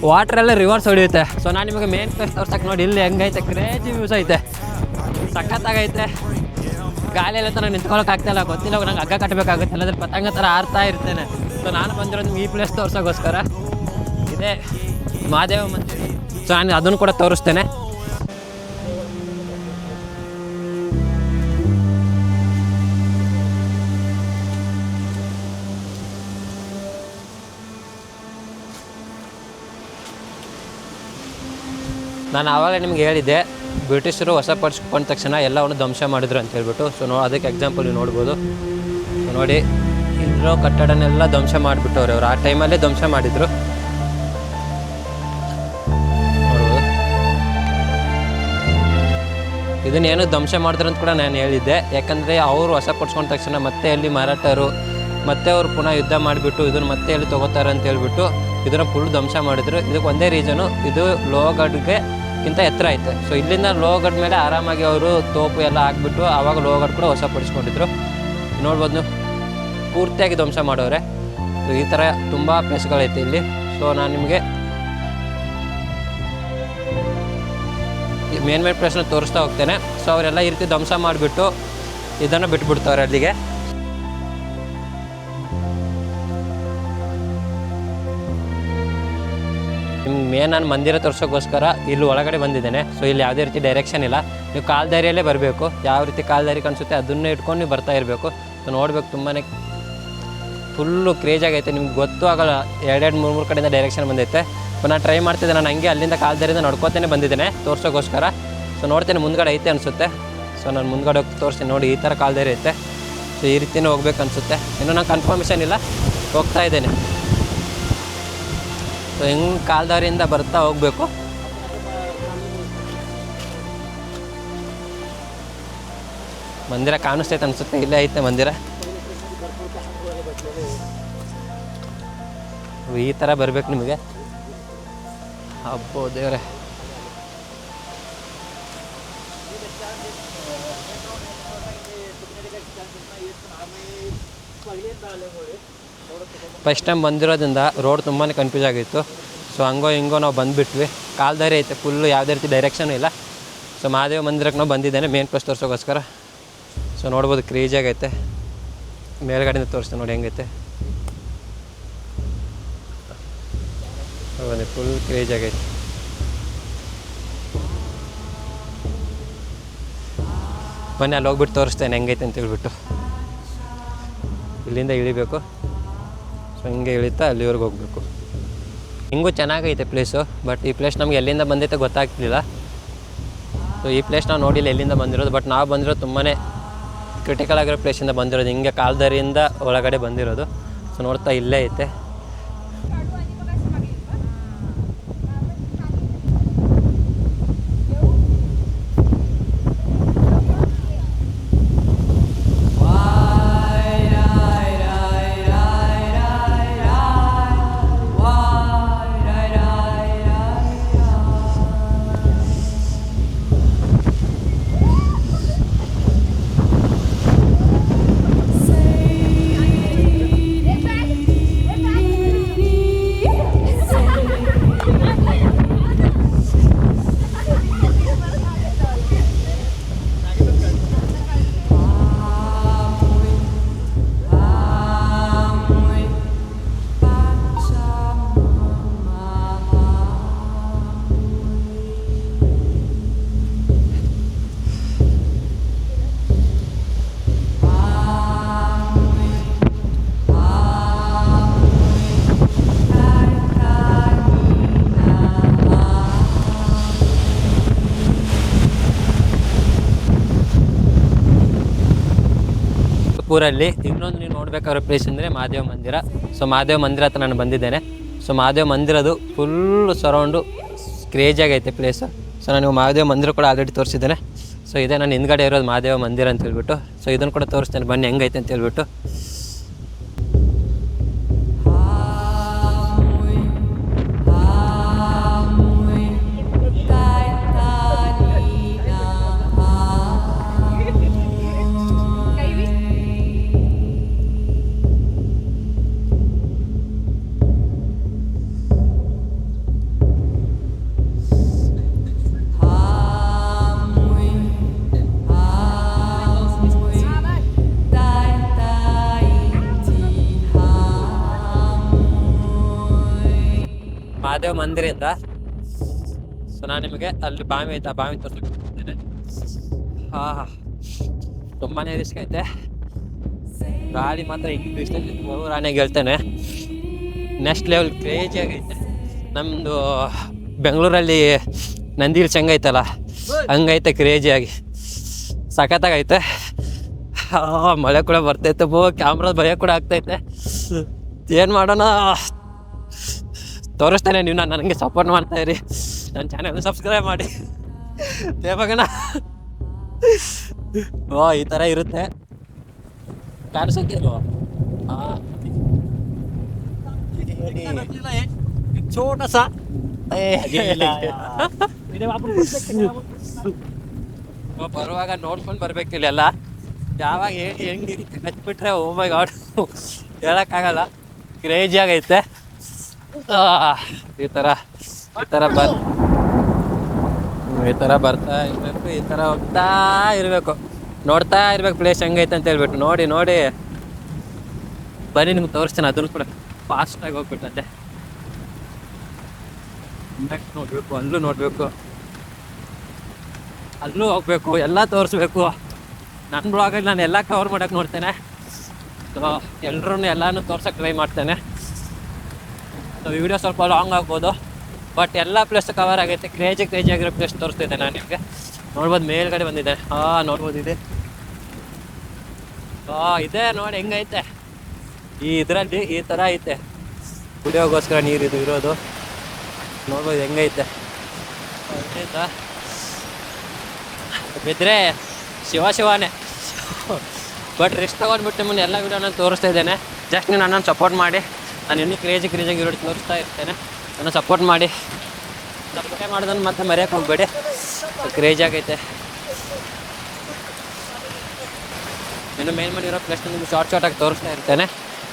ವಾಟ್ರಲ್ಲೇ ರಿವರ್ಸ್ ಹೊಡೆಯುತ್ತೆ. ಸೊ ನಾನು ನಿಮಗೆ ಮೇನ್ ಪ್ಲೇಸ್ ತೋರ್ಸಕ್ಕೆ ನೋಡಿ ಇಲ್ಲಿ ಹೆಂಗೈತೆ ಕ್ರೇಜಿ ವ್ಯೂಸ್ ಐತೆ, ಸಖತ್ತಾಗೈತೆ. ಗಾಳಿಯಲ್ಲಿ ಅಂತ ನಾನು ನಿಂತ್ಕೊಳ್ಳೋಕ್ಕಾಗ್ತಾಯಿಲ್ಲ, ಗೊತ್ತಿಲ್ಲ ನಂಗೆ ಹಗ್ಗ ಕಟ್ಟಬೇಕಾಗುತ್ತೆ, ಇಲ್ಲಾಂದ್ರೆ ಪತಂಗ ಥರ ಆಡ್ತಾ ಇರ್ತೇನೆ. ಸೊ ನಾನು ಬಂದಿರೋದು ನಿಮ್ಗೆ ಈ ಪ್ಲೇಸ್ ತೋರ್ಸೋಕ್ಕೋಸ್ಕರ. ಇದೇ ಮಹಾದೇವ ಮಂದಿರ. ಸೊ ನಾನು ಅದನ್ನು ಕೂಡ ತೋರಿಸ್ತೇನೆ. ನಾನು ಆವಾಗಲೇ ನಿಮ್ಗೆ ಹೇಳಿದ್ದೆ, ಬ್ರಿಟಿಷರು ವಶಪಡಿಸ್ಕೊಂಡ ತಕ್ಷಣ ಎಲ್ಲವನ್ನು ಧ್ವಂಸ ಮಾಡಿದ್ರು ಅಂತ ಹೇಳ್ಬಿಟ್ಟು. ಸೊ ಅದಕ್ಕೆ ಎಕ್ಸಾಂಪಲ್ ನೀವು ನೋಡ್ಬೋದು. ಸೊ ನೋಡಿ ಇರೋ ಕಟ್ಟಡನೆಲ್ಲ ಧ್ವಂಸ ಮಾಡಿಬಿಟ್ಟವ್ರೆ ಅವರು, ಆ ಟೈಮಲ್ಲೇ ಧ್ವಂಸ ಮಾಡಿದರು. ಇದನ್ನೇನು ಧ್ವಂಸ ಮಾಡಿದ್ರು ಅಂತ ಕೂಡ ನಾನು ಹೇಳಿದ್ದೆ. ಯಾಕಂದರೆ ಅವರು ವಶಪಡಿಸ್ಕೊಂಡ ತಕ್ಷಣ ಮತ್ತೆ ಅಲ್ಲಿ ಮರಾಠರು ಮತ್ತೆ ಅವರು ಪುನಃ ಯುದ್ಧ ಮಾಡಿಬಿಟ್ಟು ಇದನ್ನು ಮತ್ತೆ ಎಲ್ಲಿ ತೊಗೋತಾರೆ ಅಂತ ಹೇಳ್ಬಿಟ್ಟು ಇದನ್ನು ಫುಲ್ ಧ್ವಂಸ ಮಾಡಿದ್ರು. ಇದಕ್ಕೆ ಒಂದೇ ರೀಸನು, ಇದು ಲೋಹಗಢ್ಗಿಂತ ಎತ್ತರ ಐತೆ. ಸೊ ಇಲ್ಲಿಂದ ಲೋಹಗಢ ಮೇಲೆ ಆರಾಮಾಗಿ ಅವರು ತೋಪು ಎಲ್ಲ ಹಾಕ್ಬಿಟ್ಟು ಆವಾಗ ಲೋಹಗಢ ಕೂಡ ವಶಪಡಿಸ್ಕೊಂಡಿದ್ರು. ನೋಡ್ಬೋದು ನೀವು, ಪೂರ್ತಿಯಾಗಿ ಧ್ವಂಸ ಮಾಡೋರೆ. ಸೊ ಈ ಥರ ತುಂಬ ಪ್ಲೇಸ್ಗಳೈತೆ ಇಲ್ಲಿ. ಸೊ ನಾನು ನಿಮಗೆ ಮೇನ್ ಪ್ಲೇಸ್ನ ತೋರಿಸ್ತಾ ಹೋಗ್ತೇನೆ. ಸೊ ಅವರೆಲ್ಲ ಈ ರೀತಿ ಧ್ವಂಸ ಮಾಡಿಬಿಟ್ಟು ಇದನ್ನು ಬಿಟ್ಬಿಡ್ತಾರೆ ಅಲ್ಲಿಗೆ. ನಿಮ್ಗೆ ಮೇನ್ ನಾನು ಮಂದಿರ ತೋರ್ಸೋಕ್ಕೋಸ್ಕರ ಇಲ್ಲಿ ಒಳಗಡೆ ಬಂದಿದ್ದೇನೆ. ಸೊ ಇಲ್ಲಿ ಯಾವುದೇ ರೀತಿ ಡೈರೆಕ್ಷನ್ ಇಲ್ಲ, ನೀವು ಕಾಲ್ದಾರಿಯಲ್ಲೇ ಬರಬೇಕು. ಯಾವ ರೀತಿ ಕಾಲ್ದಾರಿ ಕಾಣಿಸುತ್ತೆ ಅದನ್ನೇ ಇಟ್ಕೊಂಡು ನೀವು ಬರ್ತಾ ಇರಬೇಕು. ಸೊ ನೋಡ್ಬೇಕು, ತುಂಬಾ ಫುಲ್ಲು ಕ್ರೇಜ್ ಆಗೈತೆ. ನಿಮ್ಗೆ ಗೊತ್ತೂ ಆಗಲ್ಲ, ಎರಡೆರಡು ಮೂರು ಕಡೆಯಿಂದ ಡೈರೆಕ್ಷನ್ ಬಂದೈತೆ. ಸೊ ನಾನು ಟ್ರೈ ಮಾಡ್ತಿದ್ದೆ, ನಾನು ಹಂಗೆ ಅಲ್ಲಿಂದ ಕಾಲ್ದಾರಿಯಿಂದ ನಡ್ಕೋತೇನೆ ಬಂದಿದ್ದೇನೆ ತೋರ್ಸೋಕ್ಕೋಸ್ಕರ. ಸೊ ನೋಡ್ತೇನೆ ಮುಂದ್ಗಡೆ ಐತೆ ಅನಿಸುತ್ತೆ. ಸೊ ನಾನು ಮುಂದ್ಗಡೆ ಹೋಗಿ ತೋರಿಸ್ತೀನಿ. ನೋಡಿ ಈ ಥರ ಕಾಲ್ದಾರಿ ಐತೆ. ಸೊ ಈ ರೀತಿಯೂ ಹೋಗ್ಬೇಕು ಅನಿಸುತ್ತೆ, ಇನ್ನೂ ನಂಗೆ ಕನ್ಫರ್ಮೇಷನ್ ಇಲ್ಲ, ಹೋಗ್ತಾ ಇದ್ದೇನೆ. ಸೊ ಹೆಂಗೆ ಕಾಲ್ದಾರಿಯಿಂದ ಬರ್ತಾ ಹೋಗಬೇಕು. ಮಂದಿರ ಕಾಣಿಸ್ತೈತೆ ಅನಿಸುತ್ತೆ, ಇಲ್ಲೇ ಐತೆ ಮಂದಿರ. ಈ ಥರ ಬರಬೇಕು ನಿಮಗೆ. ಅಬ್ಬೋ ದೇವ್ರೆ, ಫಸ್ಟ್ ಟೈಮ್ ಬಂದಿರೋದ್ರಿಂದ ರೋಡ್ ತುಂಬಾ ಕನ್ಫ್ಯೂಸ್ ಆಗಿತ್ತು. ಸೊ ಹಂಗೋ ಹಿಂಗೋ ನಾವು ಬಂದುಬಿಟ್ವಿ. ಕಾಲ್ದಾರಿ ಐತೆ ಫುಲ್ಲು, ಯಾವುದೇ ರೀತಿ ಡೈರೆಕ್ಷನ್ ಇಲ್ಲ. ಸೊ ಮಹಾದೇವ ಮಂದಿರಕ್ಕೆ ನಾವು ಬಂದಿದ್ದೇನೆ ಮೇನ್ ಪ್ಲೇಸ್ ತೋರಿಸೋಕ್ಕೋಸ್ಕರ. ಸೊ ನೋಡ್ಬೋದು ಕ್ರೇಜಿಯಾಗೈತೆ, ಮೇಲ್ಗಡೆಯಿಂದ ತೋರಿಸ್ತೇನೆ ನೋಡಿ ಹೆಂಗೈತೆ. ಹೌದು, ಫುಲ್ ಕ್ರೇಜಿಯಾಗೈತೆ. ಬನ್ನಿ ಅಲ್ಲಿ ಹೋಗ್ಬಿಟ್ಟು ತೋರಿಸ್ತೇನೆ ಹೆಂಗೈತೆ ಅಂತ ಹೇಳ್ಬಿಟ್ಟು. ಇಲ್ಲಿಂದ ಇಳಿಬೇಕು. ಸೊ ಹಿಂಗೆ ಇಳಿತಾ ಅಲ್ಲಿವರೆಗೆ ಹೋಗಬೇಕು. ಹಿಂಗೂ ಚೆನ್ನಾಗೈತೆ ಪ್ಲೇಸು, ಬಟ್ ಈ ಪ್ಲೇಸ್ ನಮ್ಗೆ ಎಲ್ಲಿಂದ ಬಂದೈತೆ ಗೊತ್ತಾಗ್ತಿಲ್ಲ. ಸೊ ಈ ಪ್ಲೇಸ್ ನಾವು ನೋಡಿಲ್ಲ ಎಲ್ಲಿಂದ ಬಂದಿರೋದು, ಬಟ್ ನಾವು ಬಂದಿರೋದು ತುಂಬಾ ಕ್ರಿಟಿಕಲ್ ಆಗಿರೋ ಪ್ಲೇಸಿಂದ ಬಂದಿರೋದು. ಹಿಂಗೆ ಕಾಲ್ದಾರಿಯಿಂದ ಒಳಗಡೆ ಬಂದಿರೋದು. ಸೊ ನೋಡ್ತಾ ಇಲ್ಲೇ ಐತೆ. ವಿಜಯಪುರಲ್ಲಿ ಇನ್ನೊಂದು ನೀವು ನೋಡಬೇಕಾಗಿರೋ ಪ್ಲೇಸ್ ಅಂದರೆ ಮಹಾದೇವ ಮಂದಿರ. ಸೊ ಮಹಾದೇವ ಮಂದಿರ ಹತ್ರ ನಾನು ಬಂದಿದ್ದೇನೆ. So Mahadeva ಮಂದಿರದು full ಸರೌಂಡು ಕ್ರೇಜಿಯಾಗೈತೆ place. So ನಾನು ಮಹಾದೇವ ಮಂದಿರ ಕೂಡ ಆಲ್ರೆಡಿ ತೋರಿಸಿದ್ದೇನೆ. ಸೊ ಇದೇ ನಾನು ಹಿಂದ್ಗಡೆ ಇರೋದು ಮಹಾದೇವ ಮಂದಿರ ಅಂತ ಹೇಳ್ಬಿಟ್ಟು. ಸೊ ಇದನ್ನು ಕೂಡ ತೋರಿಸ್ತೇನೆ ಬನ್ನಿ ಹೆಂಗೈತೆ ಅಂತ ಹೇಳ್ಬಿಟ್ಟು. ಮಹಾದೇವ ಮಂದಿರದಿಂದ ಸೊ ನಾನು ನಿಮಗೆ ಅಲ್ಲಿ ಬಾವಿ ಐತೆ, ಆ ಬಾವಿ ತೋರಿಸ್ತಿದ್ದೇನೆ. ತುಂಬಾ ರಿಸ್ಕ್ ಐತೆ, ಗಾಡಿ ಮಾತ್ರ ರಾಣಿಯಾಗಿ ಹೇಳ್ತೇನೆ. ನೆಕ್ಸ್ಟ್ ಲೆವೆಲ್ ಕ್ರೇಜಿ ಆಗೈತೆ. ನಮ್ಮದು ಬೆಂಗಳೂರಲ್ಲಿ ನಂದಿ ಹಿಲ್ಸ್ ಹೆಂಗೈತಲ್ಲ ಹಂಗೈತೆ ಕ್ರೇಜಿಯಾಗಿ, ಸಖತ್ತಾಗೈತೆ. ಮಳೆ ಕೂಡ ಬರ್ತೈತೆ, ಕ್ಯಾಮ್ರಾದ ಭಯ ಕೂಡ ಆಗ್ತೈತೆ. ಏನು ಮಾಡೋಣ, ತೋರಿಸ್ತೇನೆ. ನೀವು ನನಗೆ ಸಪೋರ್ಟ್ ಮಾಡ್ತಾ ಇರಿ, ನನ್ನ ಚಾನಲ್ನ ಸಬ್ಸ್ಕ್ರೈಬ್ ಮಾಡಿ ದೇವಗಣ. ಈ ಥರ ಇರುತ್ತೆ ಕಾಣಿಸೋಕೆ. ಛೋಟ ಸಾ ಬರುವಾಗ ನೋಡ್ಕೊಂಡು ಬರ್ಬೇಕಿಲ್ಲ ಎಲ್ಲ. ಯಾವಾಗ ಹೆಂಗೆ ಹಚ್ಬಿಟ್ರೆ ಓ ಮೈ ಗಾಡ್ ಹೇಳೋಕ್ಕಾಗಲ್ಲ, ಕ್ರೇಜಿ ಆಗೈತೆ. ಈ ಥರ ಬರ್ತಾ ಇರಬೇಕು, ಈ ಥರ ಹೋಗ್ತಾ ಇರಬೇಕು, ನೋಡ್ತಾ ಇರ್ಬೇಕು ಪ್ಲೇಸ್ ಹೆಂಗೈತೆ ಅಂತ ಹೇಳ್ಬಿಟ್ಟು. ನೋಡಿ ಬನ್ನಿ ನಿಮ್ಗೆ ತೋರಿಸ್ತೇನೆ. ಅದನ್ನು ಕೂಡ ಫಾಸ್ಟಾಗಿ ಹೋಗ್ಬಿಟ್ಟಂತೆ. ನೋಡಬೇಕು, ಅಲ್ಲೂ ನೋಡಬೇಕು, ಅಲ್ಲೂ ಹೋಗ್ಬೇಕು, ಎಲ್ಲ ತೋರಿಸ್ಬೇಕು. ನನ್ನ ಬ್ಲಾಗಲ್ಲಿ ನಾನು ಎಲ್ಲ ಕವರ್ ಮಾಡೋಕ್ಕೆ ನೋಡ್ತೇನೆ. ಸೊ ಎಲ್ಲರೂ ಎಲ್ಲನೂ ತೋರ್ಸೋಕ್ಕೆ ಟ್ರೈ ಮಾಡ್ತೇನೆ. ಸೊ ವಿಡಿಯೋ ಸ್ವಲ್ಪ ಲಾಂಗ್ ಆಗ್ಬೋದು, ಬಟ್ ಎಲ್ಲ ಪ್ಲೇಸ್ ಕವರ್ ಆಗೈತೆ. ಕ್ರೇಜಿ ಆಗಿರೋ ಪ್ಲೇಸ್ ತೋರಿಸ್ತಿದ್ದೆ ನಾನು ನಿಮಗೆ. ನೋಡ್ಬೋದು ಮೇಲ್ಗಡೆ ಬಂದಿದೆ, ನೋಡ್ಬೋದು ಇದೆ. ಇದೆ ನೋಡಿ ಹೆಂಗೈತೆ. ಇದರಲ್ಲಿ ಈ ಥರ ಐತೆ, ಕುಡಿಯೋಗೋಸ್ಕರ ನೀರು ಇರೋದು. ನೋಡ್ಬೋದು ಹೆಂಗೈತೆ. ಆಯ್ತಾ ಬಿದ್ದರೆ ಶಿವಾನೇ. ಬಟ್ ರಿಸ್ಕ್ ತೊಗೊಂಡ್ಬಿಟ್ಟು ನಿಮ್ಮನ್ನು ಎಲ್ಲ ವೀಡಿಯೋ ನಾನು ತೋರಿಸ್ತಾ ಇದ್ದೇನೆ. ಜಸ್ಟ್ ನೀವು ನನ್ನನ್ನು ಸಪೋರ್ಟ್ ಮಾಡಿ. ನಾನು ಇನ್ನೂ ಕ್ರೇಜಿಯಾಗಿ ಇರೋ ತೋರಿಸ್ತಾ ಇರ್ತೇನೆ. ನನ್ನ ಸಪೋರ್ಟ್ ಮಾಡಿ, ಸಬ್ಸ್ಕ್ರೈಬ್ ಮಾಡೋದನ್ನು ಮತ್ತೆ ಮರೆಯೋಕೆ ಹೋಗಬೇಡಿ. ಕ್ರೇಜಿ ಆಗೈತೆ. ಇನ್ನು ಮೇನ್ ಮಾಡಿರೋ ಪ್ಲೇಸ್ನ ನಿಮ್ಗೆ ಶಾರ್ಟಾಗಿ ತೋರಿಸ್ತಾ ಇರ್ತೇನೆ.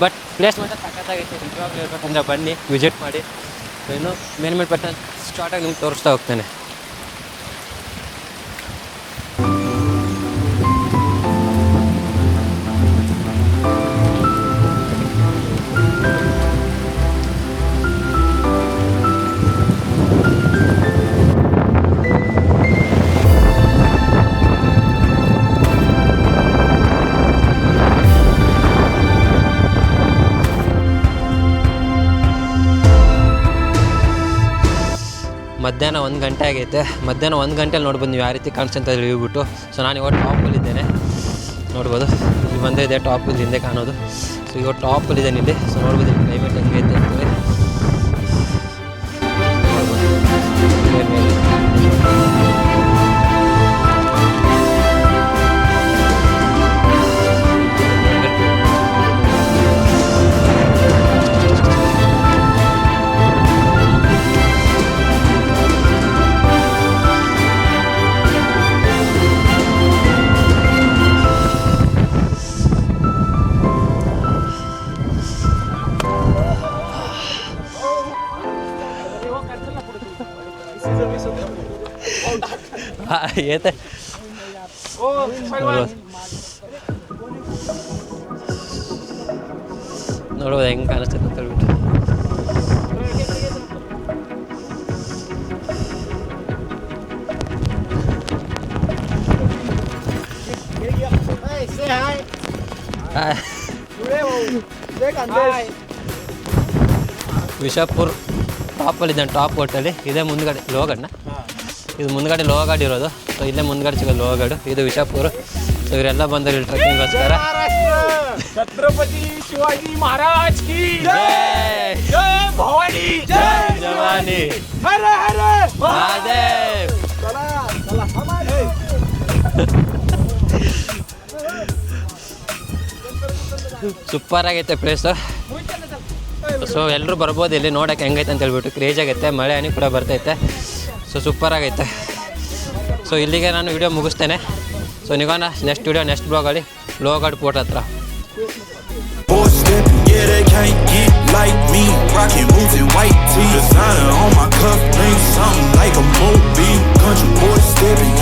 ಬಟ್ ಪ್ಲೇಸ್ ಮಾತ್ರ ಸಖತ್ತಾಗೈತೆ. ನಿಜವಾಗ್ಲೂ ಹೇಳ್ಬೇಕಂದ್ರೆ ಬನ್ನಿ ವಿಸಿಟ್ ಮಾಡಿ. ಇನ್ನು ಮೇನ್ ಪಟ್ಟ ಶಾರ್ಟಾಗಿ ನಿಮ್ಗೆ ತೋರಿಸ್ತಾ ಹೋಗ್ತೇನೆ. ಮಧ್ಯಾಹ್ನ 1 ಗಂಟೆ ಆಗೈತೆ. ಮಧ್ಯಾಹ್ನ 1 ಗಂಟೆಲಿ ನೋಡ್ಬೋದು ನೀವು ಯಾವ ರೀತಿ ಕಾಣಿಸ್ತಂತ ಹೇಳ್ಬಿಟ್ಟು. ಸೊ ನಾನು ಇವಾಗ ಟಾಪಲ್ಲಿದ್ದೇನೆ, ನೋಡ್ಬೋದು. ಇಲ್ಲಿ ಬಂದೇ ಇದೆ ಟಾಪಲ್ಲಿ ಹಿಂದೆ ಕಾಣೋದು. ಸೊ ಇವಾಗ ಟಾಪಲ್ಲಿದ್ದೇನೆ ಇಲ್ಲಿ. ಸೊ ನೋಡ್ಬೋದು ಕ್ಲೈಮೇಟ್ ಹೆಂಗೈತೆ ಅಂತೇಳಿ. येते ನೋಡುವುದು ಹೆಂಗೆ ಕಾಣಿಸ್ತೈತೆ ಅಂತ ಹೇಳ್ಬಿಟ್ಟು. ವಿಷಾಪುರ್ ಟಾಪಲ್ಲಿದ್ದಾನೆ, ಟಾಪ್ ಹೋಟೆಲಿ. ಇದೇ ಮುಂದ್ಗಡೆ ಲೋಗಡ್ನ, ಇದು ಮುಂದ್ಗಡೆ ಲೋಗಾಡ್ ಇರೋದು. ಸೊ ಇಲ್ಲೇ ಮುಂದ್ಗಡೆ ಸಿಗೋದು ಲೋಗಾಡು. ಇದು ವಿಷಾಪುರ. ಸೊ ಇವರೆಲ್ಲ ಬಂದರು ಇಲ್ಲಿ ಟ್ರೆಕ್ಕಿಂಗ್ಗೋಸ್ಕರ. छत्रपती शिवाजी महाराज की जय. जय भवानी जय जवानी. हर हर ಮಹಾದೇವ್. चला चला हमारे ಸೂಪರ್ ಆಗೈತೆ ಪ್ಲೇಸು. ಸೊ ಎಲ್ಲರೂ ಬರ್ಬೋದು ಇಲ್ಲಿ ನೋಡೋಕೆ ಹೆಂಗೈತೆ ಅಂತ ಹೇಳ್ಬಿಟ್ಟು. ಕ್ರೇಜ್ ಆಗೈತೆ, ಮಳೆ ಹನಿ ಕೂಡ ಬರ್ತೈತೆ. ಸೊ ಸೂಪರ್ ಆಗೈತೆ. ಸೊ ಇಲ್ಲಿಗೆ ನಾನು ವಿಡಿಯೋ ಮುಗಿಸ್ತೇನೆ. ಸೊ ನಿಗೋಣ ನೆಕ್ಸ್ಟ್ ವಿಡಿಯೋ ನೆಕ್ಸ್ಟ್ ಬ್ಲಾಗಲ್ಲಿ ಲೋಗಡ್ ಪೋರ್ಟ್ ಹತ್ರ. Boy stepping, yeah, they can't get like me. Rockin' boots and white tee, designer on my cuff, name something like a movie. Country boy stepping,